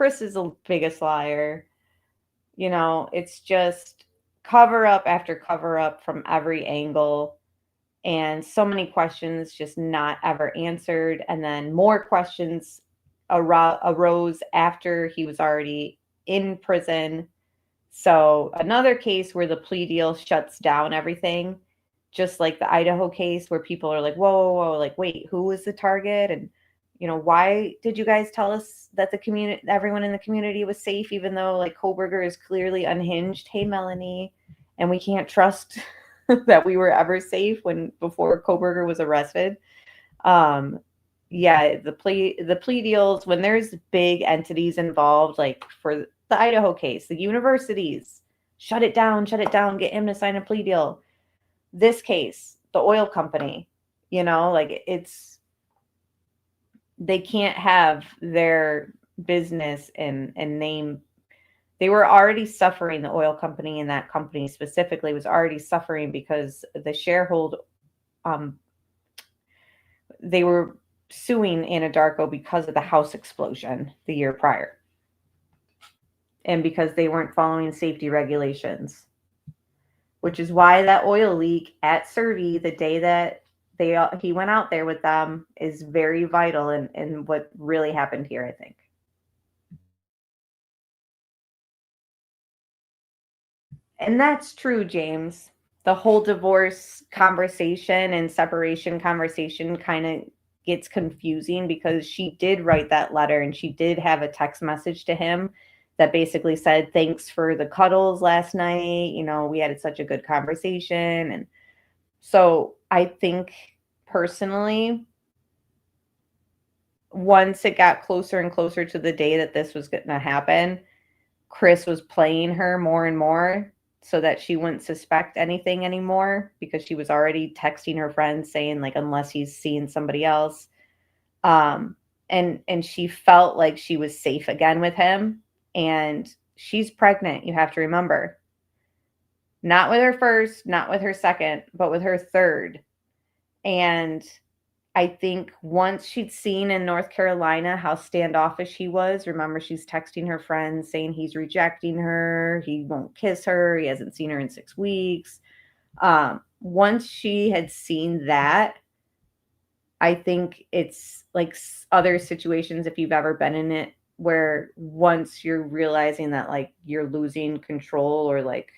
Chris is the biggest liar. You know, it's just cover up after cover up from every angle, and so many questions just not ever answered. And then more questions arose after he was already in prison. So another case where the plea deal shuts down everything, just like the Idaho case where people are like, whoa, whoa, whoa, like, wait, who was the target? And, you know, why did you guys tell us that the community, everyone in the community was safe, even though like Koberger is clearly unhinged? Hey, Melanie, and we can't trust that we were ever safe when before Koberger was arrested. Yeah, the plea deals, when there's big entities involved, like for the Idaho case, the universities, shut it down, get him to sign a plea deal. This case, the oil company, you know, like they can't have their business and name. They were already suffering, the oil company, and that company specifically was already suffering because the shareholder, they were suing Anadarko because of the house explosion the year prior. And because they weren't following safety regulations, which is why that oil leak at Survey, the day that he went out there with them, is very vital in what really happened here, I think. And that's true, James. The whole divorce conversation and separation conversation kind of gets confusing because she did write that letter and she did have a text message to him that basically said, thanks for the cuddles last night. You know, we had such a good conversation. And so I think personally, once it got closer and closer to the day that this was going to happen, Chris was playing her more and more so that she wouldn't suspect anything anymore, because she was already texting her friends saying, like, unless he's seeing somebody else. And she felt like she was safe again with him. And she's pregnant, you have to remember. Not with her first, not with her second, but with her third. And I think once she'd seen in North Carolina how standoffish he was, remember, she's texting her friends saying he's rejecting her, he won't kiss her, he hasn't seen her in 6 weeks. Once she had seen that, I think it's like other situations, if you've ever been in it, where once you're realizing that like you're losing control or like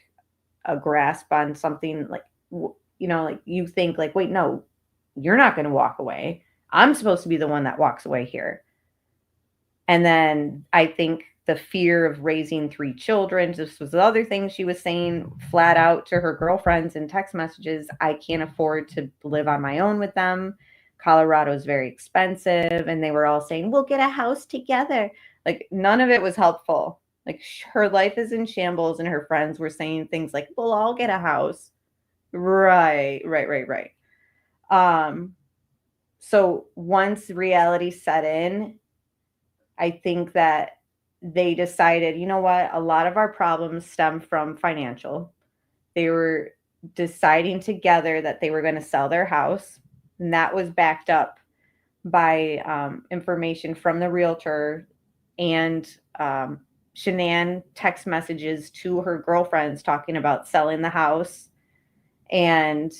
a grasp on something, like, you know, like you think like, wait, no, you're not going to walk away. I'm supposed to be the one that walks away here. And then I think the fear of raising 3 children, this was the other thing she was saying flat out to her girlfriends in text messages, I can't afford to live on my own with them. Colorado is very expensive. And they were all saying, we'll get a house together. Like, none of it was helpful. Like, her life is in shambles, and her friends were saying things like, we'll all get a house. Right. So once reality set in, I think that they decided, you know what, a lot of our problems stem from financial. They were deciding together that they were going to sell their house, and that was backed up by information from the realtor and Shanann text messages to her girlfriends talking about selling the house. And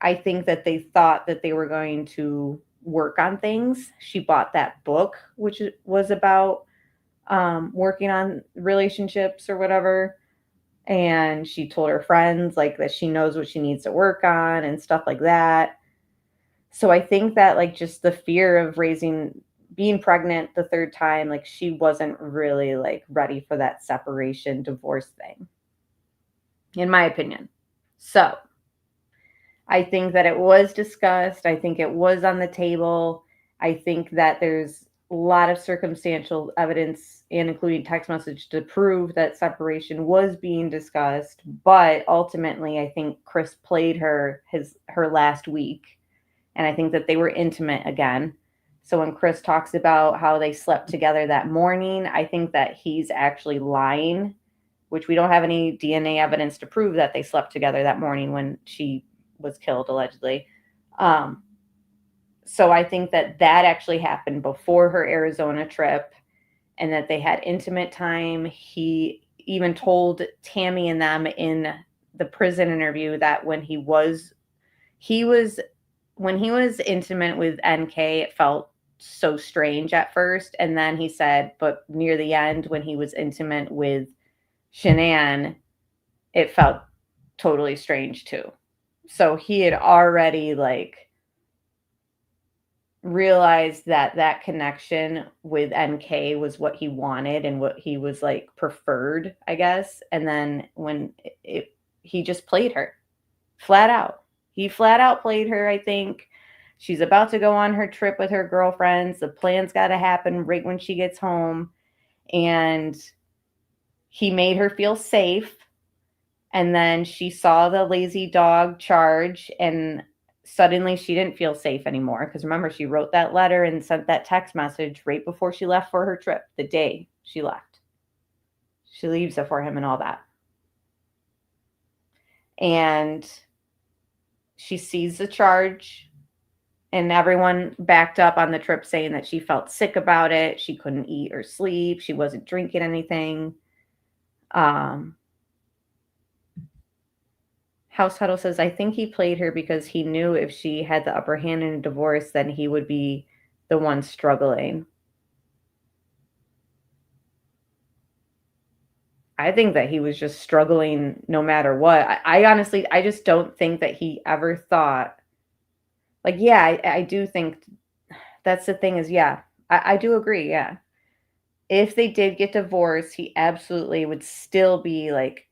I think that they thought that they were going to work on things. She bought that book, which was about working on relationships or whatever. And she told her friends like that she knows what she needs to work on and stuff like that. So I think that like just the fear of being pregnant the 3rd time, like she wasn't really like ready for that separation divorce thing, in my opinion. So I think that it was discussed. I think it was on the table. I think that there's a lot of circumstantial evidence, and including text message, to prove that separation was being discussed. But ultimately, I think Chris played her last week. And I think that they were intimate again. So when Chris talks about how they slept together that morning, I think that he's actually lying, which we don't have any DNA evidence to prove that they slept together that morning when she was killed, allegedly. So I think that actually happened before her Arizona trip. and that they had intimate time. He even told Tammy and them in the prison interview that when he was intimate with NK, it felt so strange at first. And then he said, but near the end, when he was intimate with Shanann, it felt totally strange too. So he had already like realized that that connection with NK was what he wanted and what he was like preferred, I guess. And then when he just played her flat out. He flat out played her, I think. She's about to go on her trip with her girlfriends. The plan's got to happen right when she gets home. And he made her feel safe. And then she saw the lazy dog charge, and suddenly she didn't feel safe anymore. Because remember, she wrote that letter and sent that text message right before she left for her trip, the day she left. She leaves it for him and all that. And she sees the charge, and everyone backed up on the trip saying that she felt sick about it. She couldn't eat or sleep. She wasn't drinking anything. House Huddle says, I think he played her because he knew if she had the upper hand in a divorce, then he would be the one struggling. I think that he was just struggling no matter what. I honestly, I just don't think that he ever thought, like, yeah, I do think that's the thing is, yeah, I do agree. Yeah. If they did get divorced, he absolutely would still be like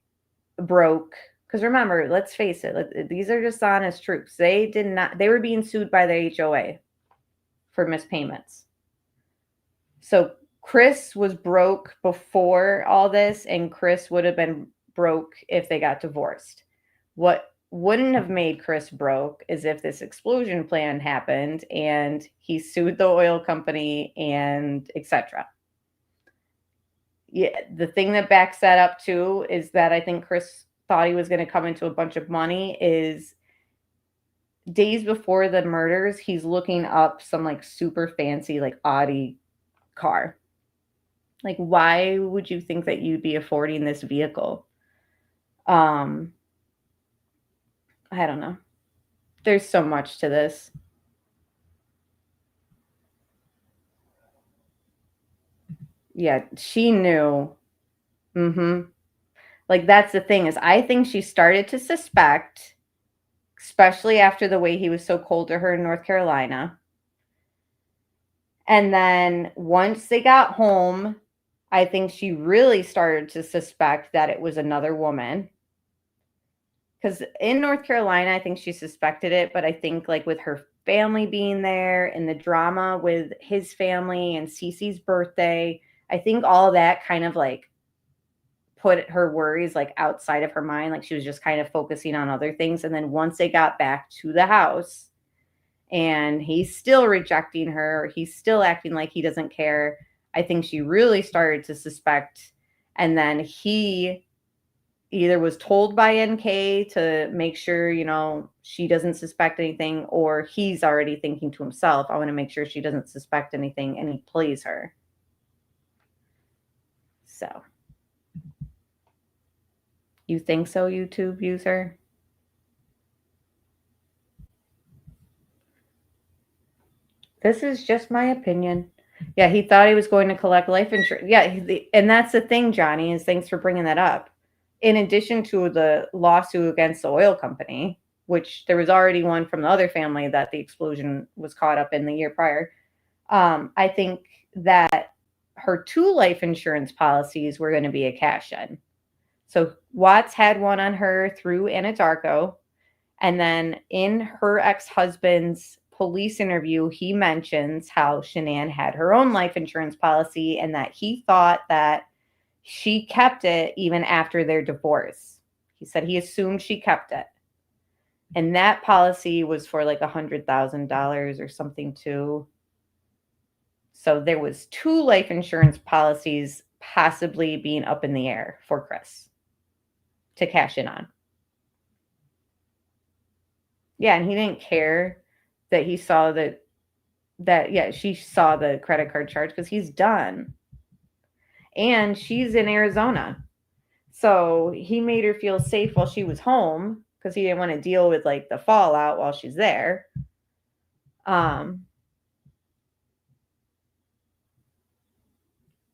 broke. Because remember, let's face it, these are just honest truths. They were being sued by the HOA for mispayments. So Chris was broke before all this, and Chris would have been broke if they got divorced. What wouldn't have made Chris broke is if this explosion plan happened and he sued the oil company and etc. Yeah, the thing that backs that up too is that I think Chris thought he was going to come into a bunch of money is days before the murders, he's looking up some like super fancy like Audi car. Like, why would you think that you'd be affording this vehicle? I don't know. There's so much to this. Yeah, she knew. Like, that's the thing is I think she started to suspect, especially after the way he was so cold to her in North Carolina. And then once they got home, I think she really started to suspect that it was another woman. Because in North Carolina, I think she suspected it. But I think like with her family being there and the drama with his family and Cece's birthday, I think all that kind of like put her worries like outside of her mind. Like she was just kind of focusing on other things. And then once they got back to the house and he's still rejecting her, he's still acting like he doesn't care, I think she really started to suspect. And then he either was told by NK to make sure, you know, she doesn't suspect anything, or he's already thinking to himself, I want to make sure she doesn't suspect anything, and he plays her. So. You think so, YouTube user? This is just my opinion. Yeah, he thought he was going to collect life insurance. Yeah, and that's the thing, Johnny, is thanks for bringing that up. In addition to the lawsuit against the oil company, which there was already one from the other family that the explosion was caught up in the year prior, I think that her 2 life insurance policies were going to be a cash-in. So Watts had one on her through Anadarko. And then in her ex-husband's police interview, he mentions how Shanann had her own life insurance policy and that he thought that she kept it even after their divorce. He said he assumed she kept it. And that policy was for like $100,000 or something too. So there was 2 life insurance policies possibly being up in the air for Chris to cash in on. Yeah, and he didn't care that he saw she saw the credit card charge because he's done. and she's in Arizona. So he made her feel safe while she was home because he didn't want to deal with like the fallout while she's there.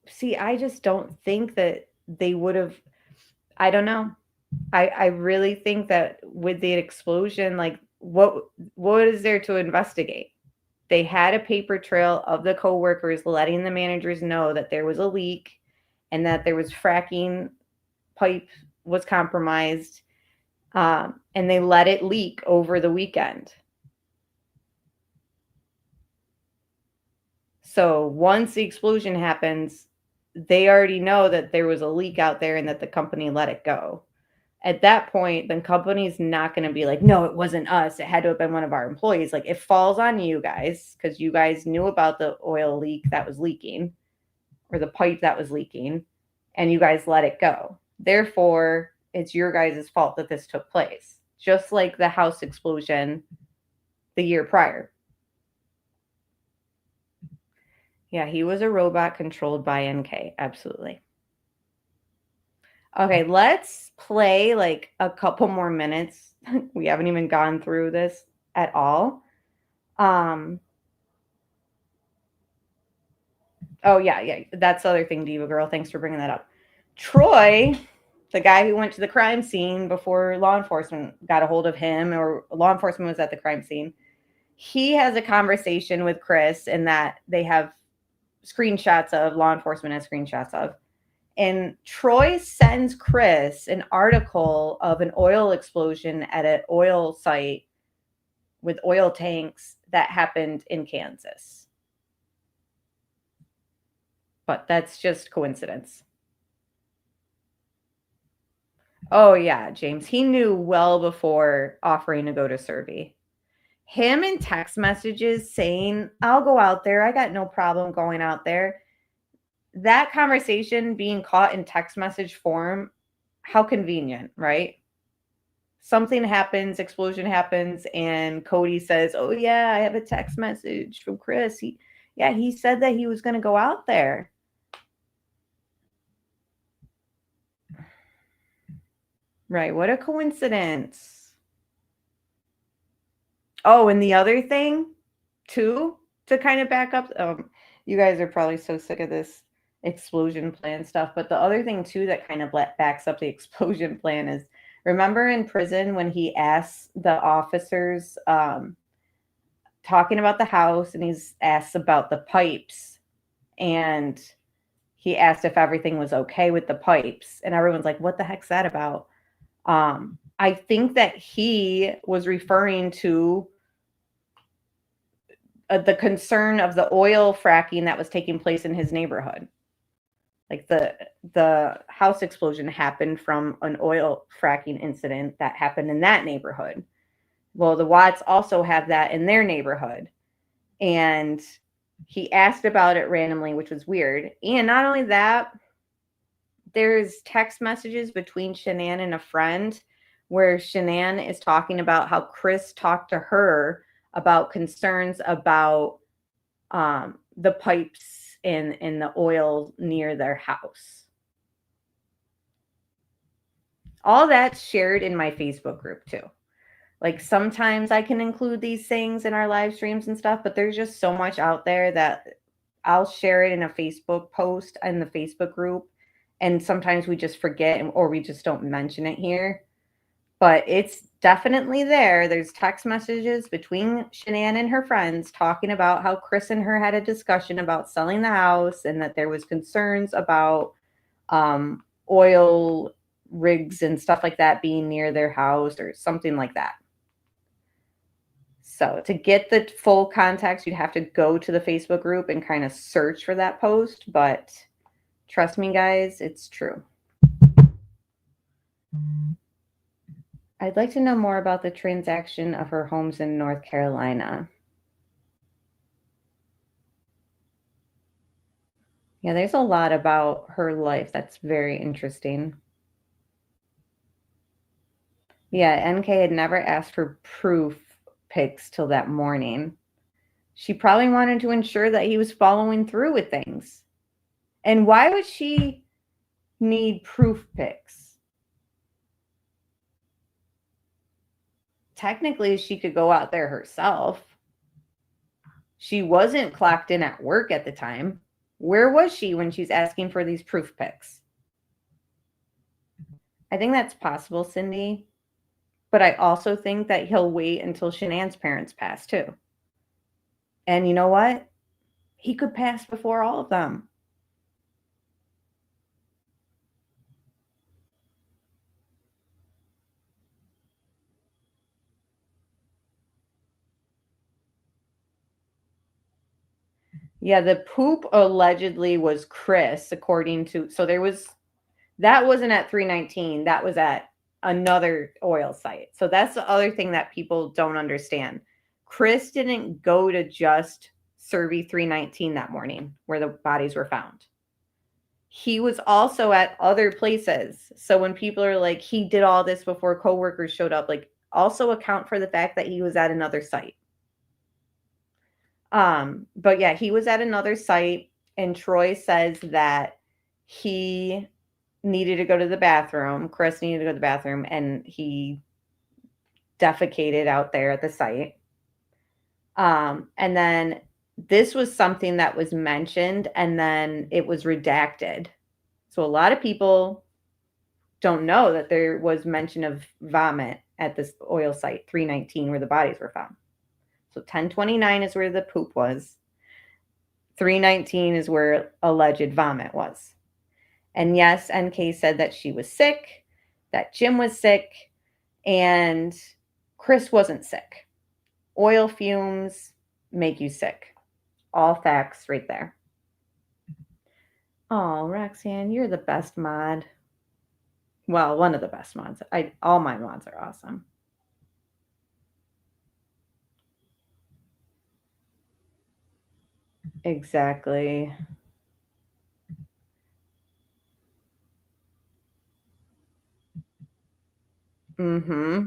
See, I just don't think that they would have, I don't know. I really think that with the explosion, like what is there to investigate? They had a paper trail of the coworkers letting the managers know that there was a leak and that there was fracking pipe was compromised, and they let it leak over the weekend. So once the explosion happens, they already know that there was a leak out there and that the company let it go. At that point, the company's not going to be like, no, it wasn't us. It had to have been one of our employees. Like, it falls on you guys because you guys knew about the oil leak that was leaking or the pipe that was leaking, and you guys let it go. Therefore, it's your guys' fault that this took place, just like the house explosion the year prior. Yeah, he was a robot controlled by NK. Absolutely. Okay, let's play like a couple more minutes. We haven't even gone through this at all. Oh, yeah. That's the other thing, Diva Girl. Thanks for bringing that up. Troy, the guy who went to the crime scene before law enforcement got a hold of him, or law enforcement was at the crime scene, he has a conversation with Chris, and that they have screenshots of, law enforcement has screenshots of. And Troy sends Chris an article of an oil explosion at an oil site with oil tanks that happened in Kansas. But that's just coincidence. Oh, yeah, James. He knew well before offering to go to Survey. Him in text messages saying, I'll go out there. I got no problem going out there. That conversation being caught in text message form, how convenient, right? Something happens, explosion happens, and Cody says, oh, yeah, I have a text message from Chris. He said that he was going to go out there. Right, what a coincidence. Oh, and the other thing, too, to kind of back up, you guys are probably so sick of this explosion plan stuff, but the other thing too that kind of backs up the explosion plan is, remember in prison when he asks the officers talking about the house, and he's asked about the pipes, and he asked if everything was okay with the pipes, and everyone's like, what the heck's that about? I think that he was referring to the concern of the oil fracking that was taking place in his neighborhood. Like the house explosion happened from an oil fracking incident that happened in that neighborhood. Well, the Watts also have that in their neighborhood. And he asked about it randomly, which was weird. And not only that, there's text messages between Shanann and a friend where Shanann is talking about how Chris talked to her about concerns about the pipes in the oil near their house. All that's shared in my Facebook group too. Like sometimes I can include these things in our live streams and stuff, but there's just so much out there that I'll share it in a Facebook post in the Facebook group. And sometimes we just forget, or we just don't mention it here. But it's definitely there. There's text messages between Shanann and her friends talking about how Chris and her had a discussion about selling the house, and that there was concerns about oil rigs and stuff like that being near their house or something like that. So to get the full context, you'd have to go to the Facebook group and kind of search for that post. But trust me, guys, it's true. I'd like to know more about the transaction of her homes in North Carolina. Yeah, there's a lot about her life that's very interesting. Yeah, NK had never asked for proof pics till that morning. She probably wanted to ensure that he was following through with things. And why would she need proof pics? Technically, she could go out there herself. She wasn't clocked in at work at the time. Where was she when she's asking for these proof pics? I think that's possible, Cindy. But I also think that he'll wait until Shanann's parents pass too. And you know what? He could pass before all of them. Yeah, the poop allegedly was Chris, according to, so there was, that wasn't at 319. That was at another oil site. So that's the other thing that people don't understand. Chris didn't go to just Survey 319 that morning where the bodies were found. He was also at other places. So when people are like, he did all this before coworkers showed up, like also account for the fact that he was at another site. But yeah, he was at another site, and Troy says that he needed to go to the bathroom. Chris needed to go to the bathroom, and he defecated out there at the site. And then this was something that was mentioned, and then it was redacted. So a lot of people don't know that there was mention of vomit at this oil site, 319, where the bodies were found. So 1029 is where the poop was. 319 is where alleged vomit was. And yes, NK said that she was sick, that Jim was sick, and Chris wasn't sick. Oil fumes make you sick. All facts right there. Oh, Roxanne, you're the best mod. Well, one of the best mods. All my mods are awesome. Exactly. Mm-hmm.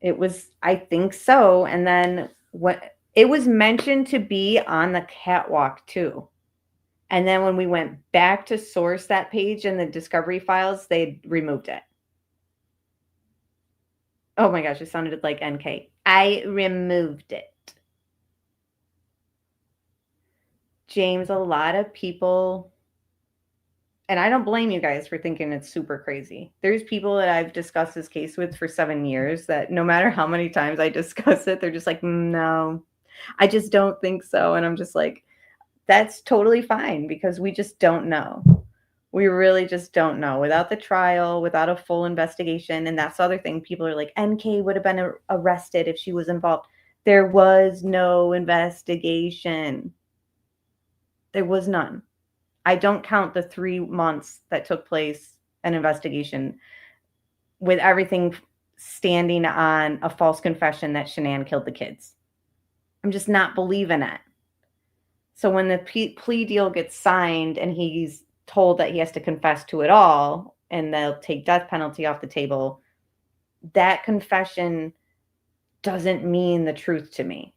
It was, I think so. And then what it was mentioned to be on the catwalk too. And then when we went back to source that page in the discovery files, they removed it. Oh my gosh, it sounded like NK. I removed it. James, a lot of people, and I don't blame you guys for thinking it's super crazy. There's people that I've discussed this case with for 7 years that no matter how many times I discuss it, they're just like, no, I just don't think so. And I'm just like, that's totally fine because we just don't know. We really just don't know without the trial, without a full investigation. And that's the other thing. People are like, NK would have been arrested if she was involved. There was no investigation. There was none. I don't count the 3 months that took place an investigation with everything standing on a false confession that Shanann killed the kids. I'm just not believing it. So when the plea deal gets signed and he's told that he has to confess to it all and they'll take death penalty off the table, that confession doesn't mean the truth to me.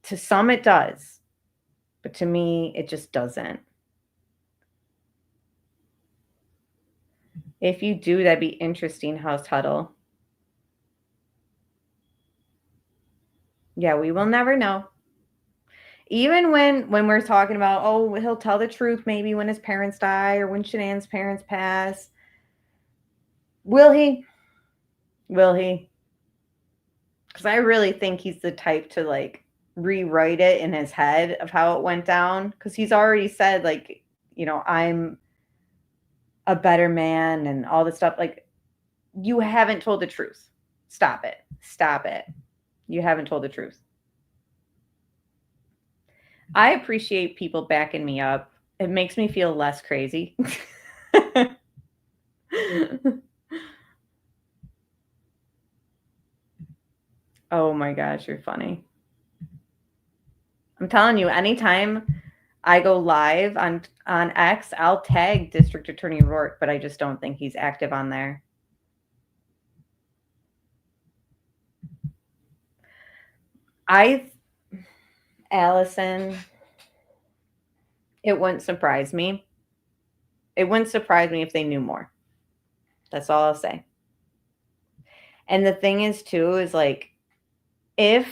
To some it does, but to me it just doesn't. If you do, that'd be interesting, House Huddle. Yeah, we will never know. Even when we're talking about, oh, he'll tell the truth maybe when his parents die or when Shanann's parents pass. Will he? Will he? Because I really think he's the type to like rewrite it in his head of how it went down. Because he's already said, like, you know, I'm a better man and all this stuff. Like, you haven't told the truth. Stop it. Stop it. You haven't told the truth. I appreciate people backing me up. It makes me feel less crazy. Oh my gosh, you're funny. I'm telling you, anytime I go live on X, I'll tag District Attorney Rourke, but I just don't think he's active on there. Allison, It wouldn't surprise me. It wouldn't surprise me if they knew more. That's all I'll say. And the thing is, too, is like, if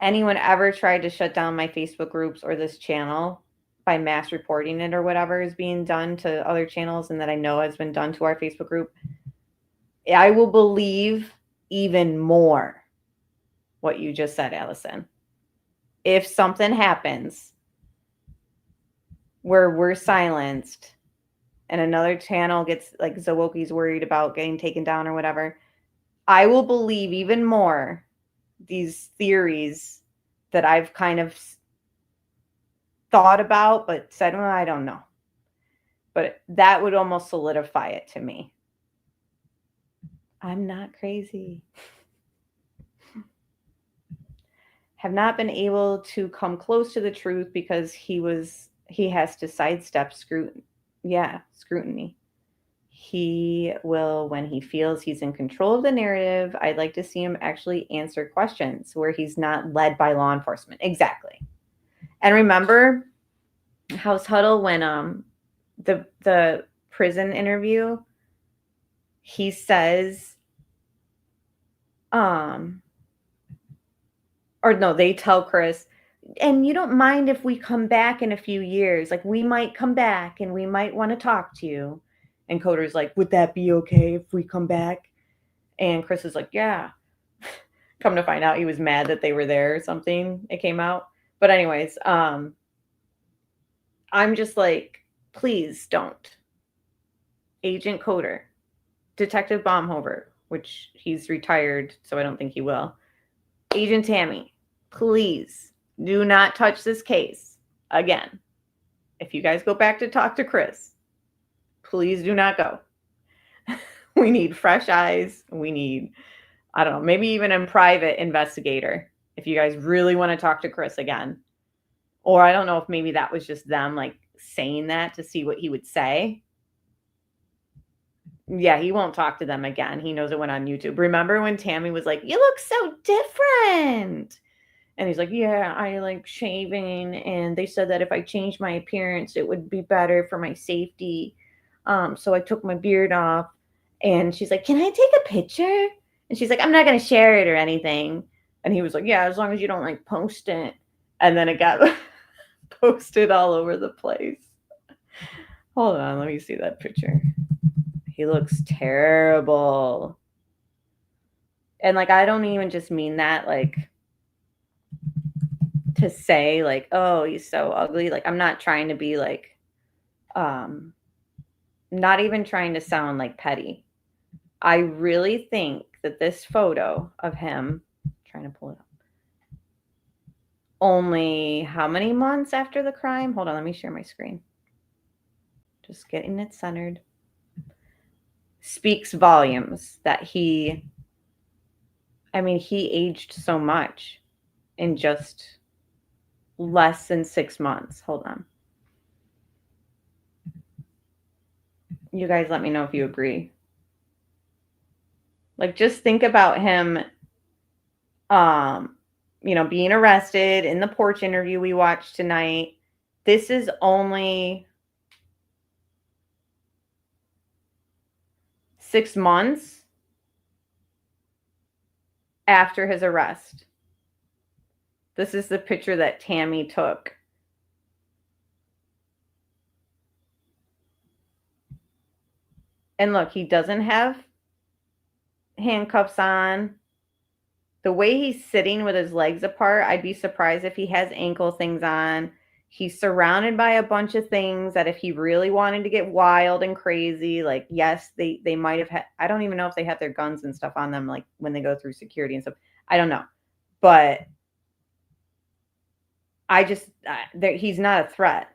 anyone ever tried to shut down my Facebook groups or this channel by mass reporting it or whatever is being done to other channels and that I know has been done to our Facebook group, I will believe even more what you just said, Allison. If something happens where we're silenced and another channel gets, like, Zawoki's worried about getting taken down or whatever, I will believe even more these theories that I've kind of thought about but said, well, I don't know. But that would almost solidify it to me. I'm not crazy. Have not been able to come close to the truth because he has to sidestep scrutiny. Yeah, scrutiny. He will, when he feels he's in control of the narrative, I'd like to see him actually answer questions where he's not led by law enforcement. Exactly. And remember House Huddle when the prison interview, he says, or no, they tell Chris, and you don't mind if we come back in a few years, like we might come back and we might want to talk to you. And Coder's like, would that be okay if we come back? And Chris is like, yeah. Come to find out he was mad that they were there or something. It came out. But anyways, I'm just like, please don't. Agent Coder, Detective Baumhover, which he's retired, so I don't think he will. Agent Tammy, please do not touch this case again. If you guys go back to talk to Chris, please do not go. We need fresh eyes. We need, I don't know, maybe even a private investigator if you guys really want to talk to Chris again. Or I don't know if maybe that was just them like saying that to see what he would say. Yeah, he won't talk to them again. He knows it went on YouTube. Remember when Tammy was like, you look so different? And he's like, yeah, I like shaving. And they said that if I changed my appearance, it would be better for my safety. So I took my beard off. And she's like, can I take a picture? And she's like, I'm not going to share it or anything. And he was like, yeah, as long as you don't like post it. And then it got posted all over the place. Hold on, let me see that picture. He looks terrible. And like, I don't even just mean that like to say like, oh, he's so ugly. Like, I'm not trying to be like, not even trying to sound like petty. I really think that this photo of him, trying to pull it up, only how many months after the crime? Hold on, let me share my screen. Just getting it centered. Speaks volumes that he aged so much in just less than 6 months. Hold on. You guys let me know if you agree. Like, just think about him, being arrested in the porch interview we watched tonight. This is only 6 months after his arrest. This is the picture that Tammy took. And look, he doesn't have handcuffs on. The way he's sitting with his legs apart, I'd be surprised if he has ankle things on. He's surrounded by a bunch of things that if he really wanted to get wild and crazy, like, yes, they might have had, I don't even know if they had their guns and stuff on them, like when they go through security and stuff. I don't know. But I just, he's not a threat.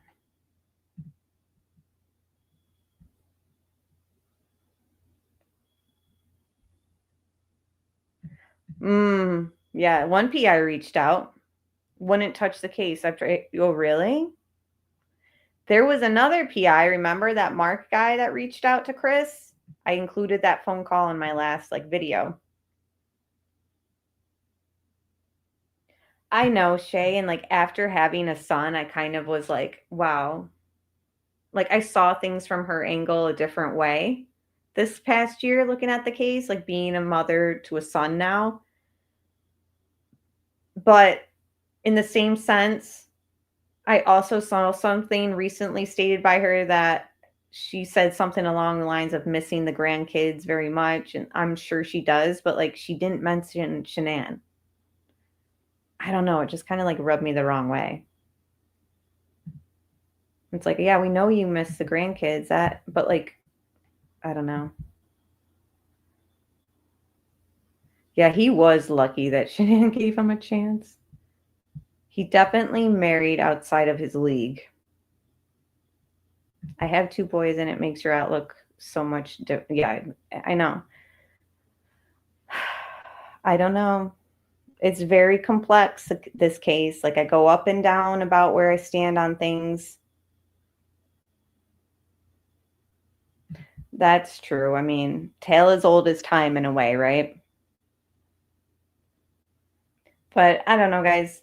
Yeah, one PI reached out. Wouldn't touch the case after, oh, really? There was another PI, remember that Mark guy that reached out to Chris? I included that phone call in my last video. I know, Shay, and like after having a son, I kind of was like, wow. Like I saw things from her angle a different way this past year looking at the case, like being a mother to a son now. But in the same sense, I also saw something recently stated by her that she said something along the lines of missing the grandkids very much, and I'm sure she does, but like she didn't mention Shanann. I don't know, it just kind of like rubbed me the wrong way. It's like, yeah, we know you miss the grandkids, but like, I don't know. Yeah, he was lucky that Shanann gave him a chance. He definitely married outside of his league. I have 2 boys and it makes your outlook so much different. Yeah, I know. I don't know. It's very complex, this case. Like I go up and down about where I stand on things. That's true. I mean, tale as old as time in a way, right? But I don't know, guys.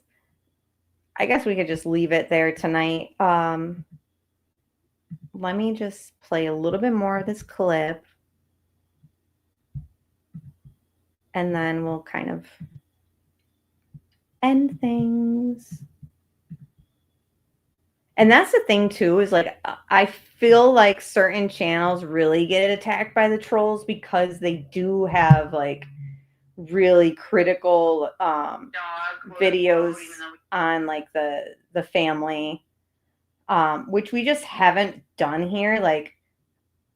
I guess we could just leave it there tonight. Let me just play a little bit more of this clip. And then we'll kind of end things. And that's the thing too, is like, I feel like certain channels really get attacked by the trolls because they do have like really critical videos on like the family, which we just haven't done here. Like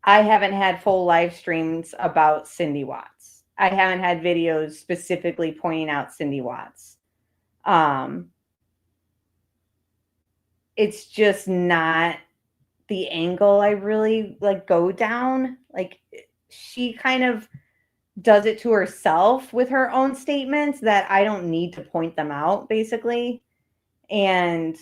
I haven't had full live streams about Cindy Watts. I haven't had videos specifically pointing out Cindy Watts. It's just not the angle I really like go down. Like she kind of does it to herself with her own statements that I don't need to point them out, basically. And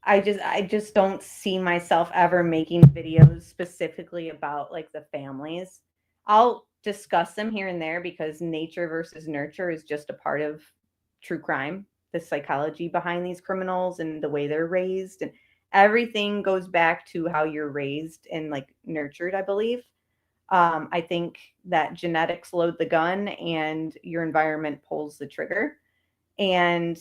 I just don't see myself ever making videos specifically about like the families. I'll discuss them here and there because nature versus nurture is just a part of true crime, the psychology behind these criminals and the way they're raised, and everything goes back to how you're raised and like nurtured, I believe. I think that genetics load the gun and your environment pulls the trigger. And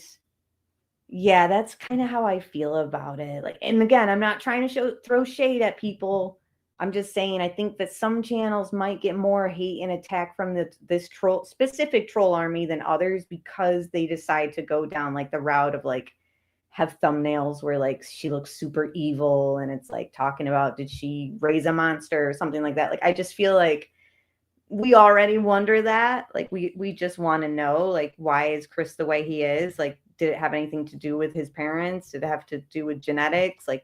yeah, that's kind of how I feel about it. Like, and again, I'm not trying to throw shade at people. I'm just saying I think that some channels might get more hate and attack from this specific troll army than others because they decide to go down like the route of like have thumbnails where like she looks super evil and it's like talking about did she raise a monster or something like that. Like I just feel like we already wonder that. Like we just want to know like why is Chris the way he is? Like did it have anything to do with his parents? Did it have to do with genetics? Like,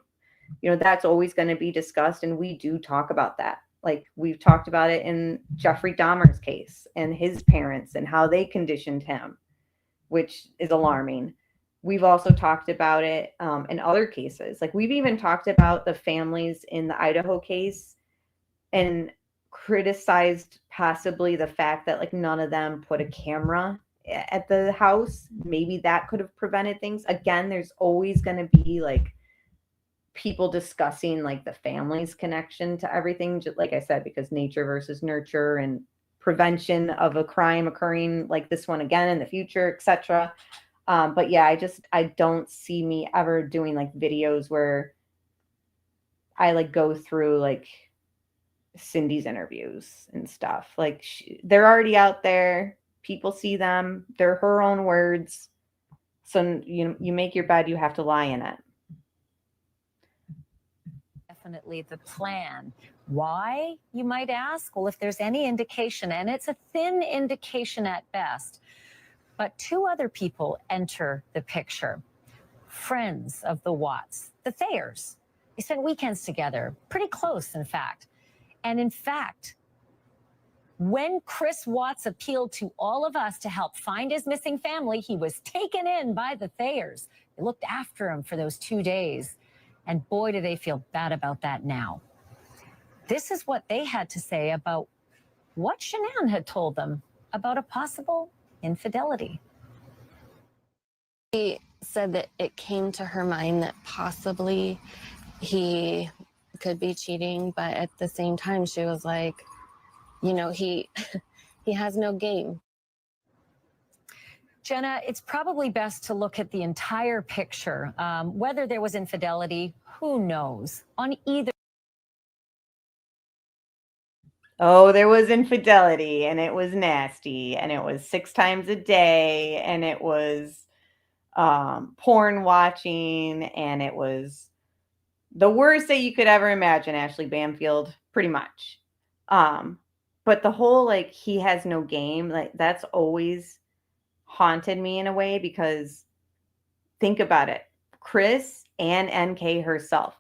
you know, that's always going to be discussed. And we do talk about that. Like we've talked about it in Jeffrey Dahmer's case and his parents and how they conditioned him, which is alarming. We've also talked about it in other cases. Like we've even talked about the families in the Idaho case and criticized possibly the fact that like none of them put a camera at the house. Maybe that could have prevented things. Again, there's always going to be like people discussing like the family's connection to everything, just like I said, because nature versus nurture and prevention of a crime occurring like this one again in the future, etc. But yeah, I don't see me ever doing like videos where I like go through like Cindy's interviews and stuff. Like they're already out there. People see them. They're her own words. So you make your bed, you have to lie in it. Definitely the plan. Why, you might ask? Well, if there's any indication, and it's a thin indication at best, but 2 other people enter the picture. Friends of the Watts, the Thayers. They spent weekends together, pretty close, in fact. And in fact, when Chris Watts appealed to all of us to help find his missing family, he was taken in by the Thayers. They looked after him for those 2 days. And boy, do they feel bad about that now. This is what they had to say about what Shanann had told them about a possible infidelity. She said that it came to her mind that possibly he could be cheating, but at the same time, she was like, he he has no game. Jenna, it's probably best to look at the entire picture. Whether there was infidelity, who knows? On either. Oh, there was infidelity, and it was nasty, and it was 6 times a day, and it was porn watching, and it was the worst that you could ever imagine, Ashley Bamfield, pretty much. But the whole, like, he has no game, like, that's always haunted me in a way, because think about it. Chris and NK herself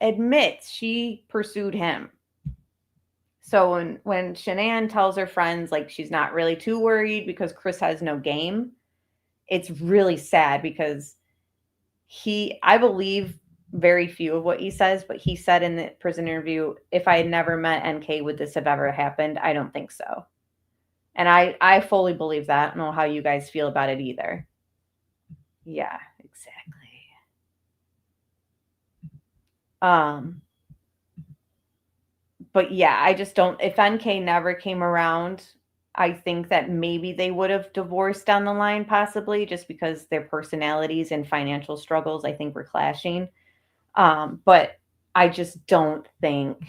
admits she pursued him. So when Shanann tells her friends, like, she's not really too worried because Chris has no game, it's really sad, because I believe very few of what he says, but he said in the prison interview, if I had never met NK, would this have ever happened? I don't think so. And I fully believe that. I don't know how you guys feel about it either. Yeah, exactly. But yeah, I just don't, if NK never came around, I think that maybe they would have divorced down the line, possibly, just because their personalities and financial struggles, I think, were clashing. But I just don't think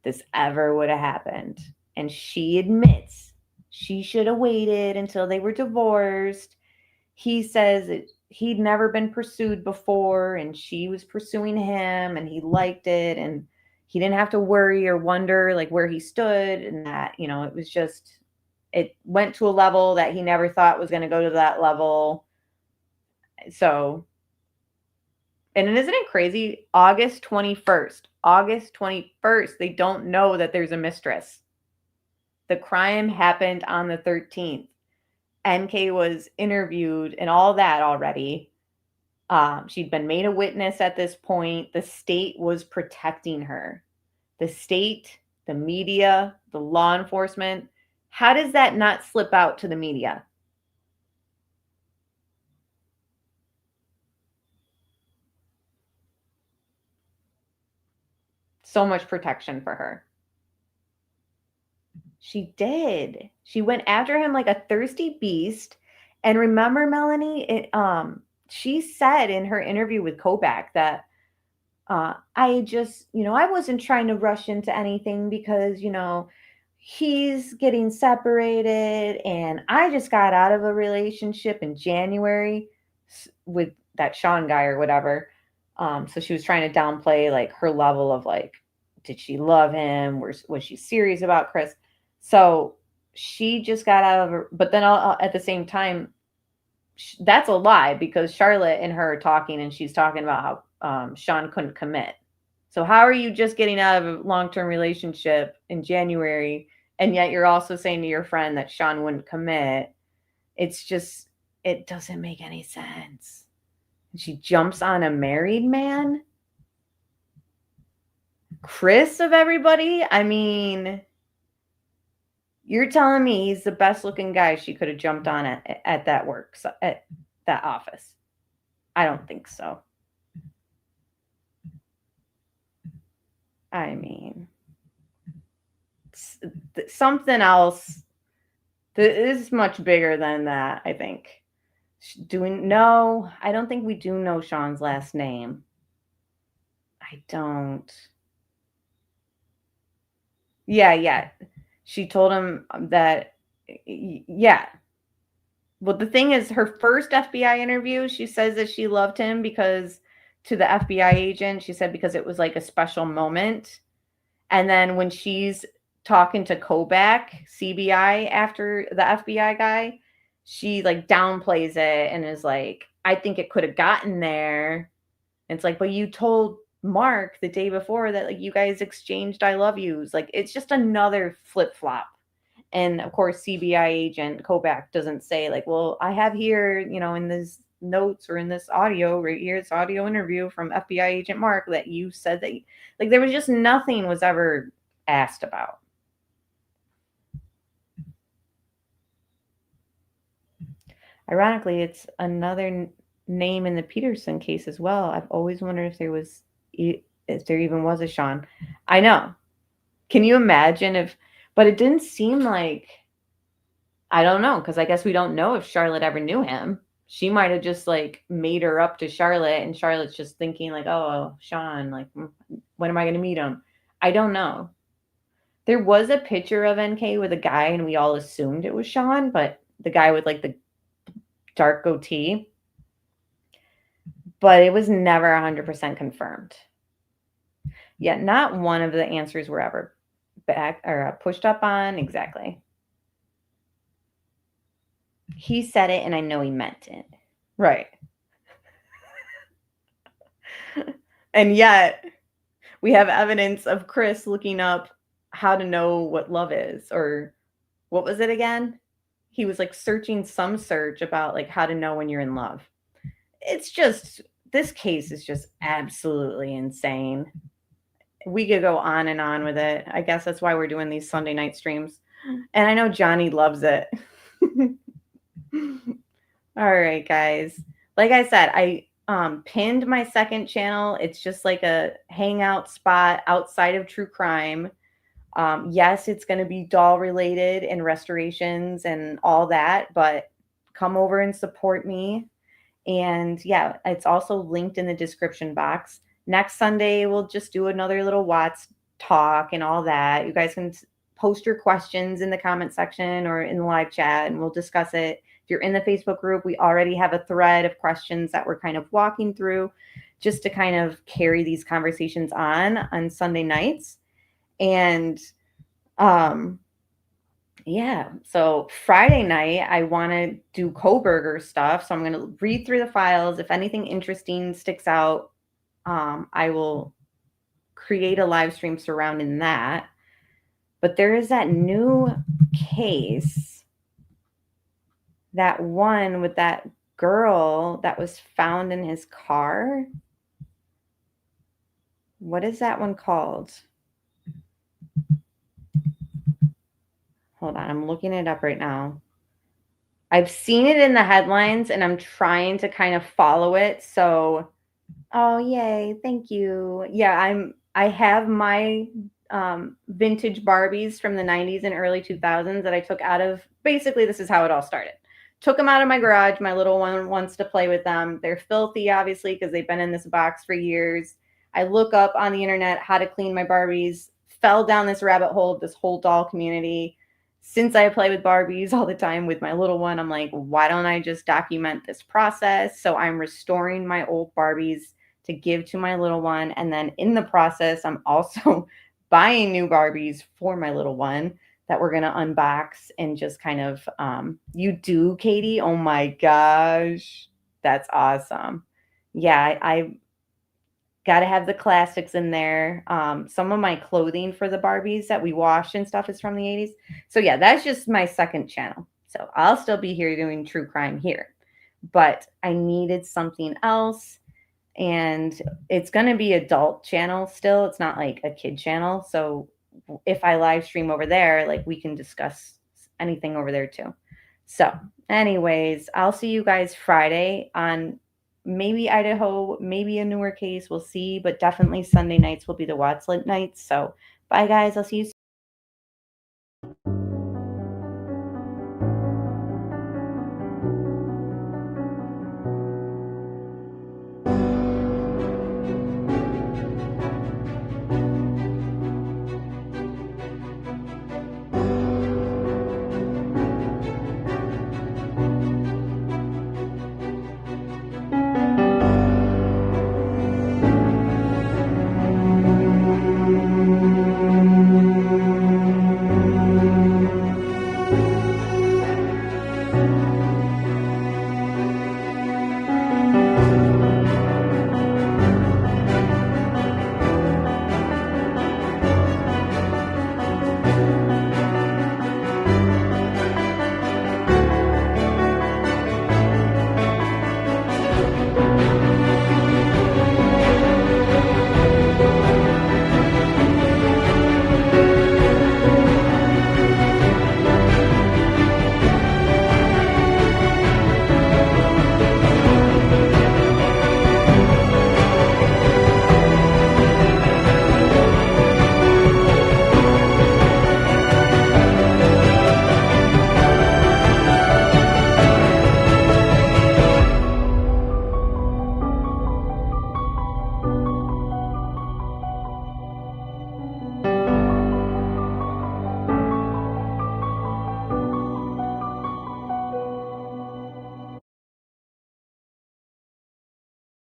this ever would have happened. And she admits she should have waited until they were divorced. He says he'd never been pursued before, and she was pursuing him, and he liked it, and he didn't have to worry or wonder, like, where he stood, and that, it was just, it went to a level that he never thought was going to go to that level. So, and isn't it crazy? August 21st, they don't know that there's a mistress. The crime happened on the 13th. NK was interviewed and all that already. She'd been made a witness at this point. The state was protecting her. The state, the media, the law enforcement. How does that not slip out to the media? So much protection for her. She did. She went after him like a thirsty beast. And remember, Melanie, she said in her interview with Kobach that I just, I wasn't trying to rush into anything because, he's getting separated, and I just got out of a relationship in January with that Sean guy or whatever. So she was trying to downplay, like, her level of, like, did she love him? Was she serious about Chris? So she just got out of her, but then at the same time, that's a lie, because Charlotte and her are talking, and she's talking about how Sean couldn't commit. So how are you just getting out of a long-term relationship in January, and yet you're also saying to your friend that Sean wouldn't commit? It's just, it doesn't make any sense. And she jumps on a married man? Chris, of everybody? I mean, you're telling me he's the best looking guy she could have jumped on at that work, at that office? I don't think so. I mean, something else. This is much bigger than that, I think. No, I don't think we do know Sean's last name. I don't. Yeah. She told him that, yeah. Well, the thing is, her first FBI interview, she says that she loved him because, to the FBI agent, she said because it was like a special moment. And then when she's talking to Kobach, CBI, after the FBI guy, she like downplays it and is like, I think it could have gotten there. And it's like, but you told Mark the day before that, like, you guys exchanged I love yous. Like, it's just another flip-flop. And of course, CBI agent Kobach doesn't say, like, well, I have here, in this notes or in this audio right here, this audio interview from FBI agent Mark, that you said that, like, there was just nothing was ever asked about. Ironically, it's another name in the Peterson case as well. I've always wondered if there even was a Sean. I know. Can you imagine if? But it didn't seem like. I don't know, because I guess we don't know if Charlotte ever knew him. She might have just like made her up to Charlotte, and Charlotte's just thinking like, oh, Sean, like, when am I going to meet him? I don't know. There was a picture of NK with a guy, and we all assumed it was Sean, but the guy with like the dark goatee. But it was never 100% confirmed. Yeah, not one of the answers were ever back or pushed up on. Exactly. He said it, and I know he meant it. Right. And yet, we have evidence of Chris looking up how to know what love is, or what was it again? He was like searching some search about like how to know when you're in love. It's just, this case is just absolutely insane. We could go on and on with it. I guess that's why we're doing these Sunday night streams. And I know Johnny loves it. All right, guys. Like I said, I pinned my second channel. It's just like a hangout spot outside of true crime. Yes, it's going to be doll related and restorations and all that, but come over and support me. And yeah, it's also linked in the description box. Next Sunday, we'll just do another little Watts talk and all that. You guys can post your questions in the comment section or in the live chat, and we'll discuss it. If you're in the Facebook group, we already have a thread of questions that we're kind of walking through just to kind of carry these conversations on Sunday nights. And yeah, so Friday night, I want to do Koberger stuff. So I'm going to read through the files. If anything interesting sticks out, I will create a live stream surrounding that. But there is that new case, that one with that girl that was found in his car. What is that one called? Hold on, I'm looking it up right now. I've seen it in the headlines, and I'm trying to kind of follow it. So, oh, yay. Thank you. Yeah, I have my vintage Barbies from the 90s and early 2000s that I took out of, basically this is how it all started. Took them out of my garage. My little one wants to play with them. They're filthy, obviously, because they've been in this box for years. I look up on the internet how to clean my Barbies, fell down this rabbit hole of this whole doll community. Since I play with Barbies all the time with my little one, I'm like, why don't I just document this process? So I'm restoring my old Barbies to give to my little one. And then in the process, I'm also buying new Barbies for my little one that we're going to unbox and just kind of, you do, Katie? Oh my gosh. That's awesome. Yeah, I got to have the classics in there. Some of my clothing for the Barbies that we wash and stuff is from the 80s. So yeah, that's just my second channel. So I'll still be here doing true crime here. But I needed something else. And it's going to be adult channel still. It's not like a kid channel. So if I live stream over there, like we can discuss anything over there too. So anyways, I'll see you guys Friday on maybe Idaho, maybe a newer case. We'll see. But definitely Sunday nights will be the Watts nights. So bye, guys. I'll see you soon.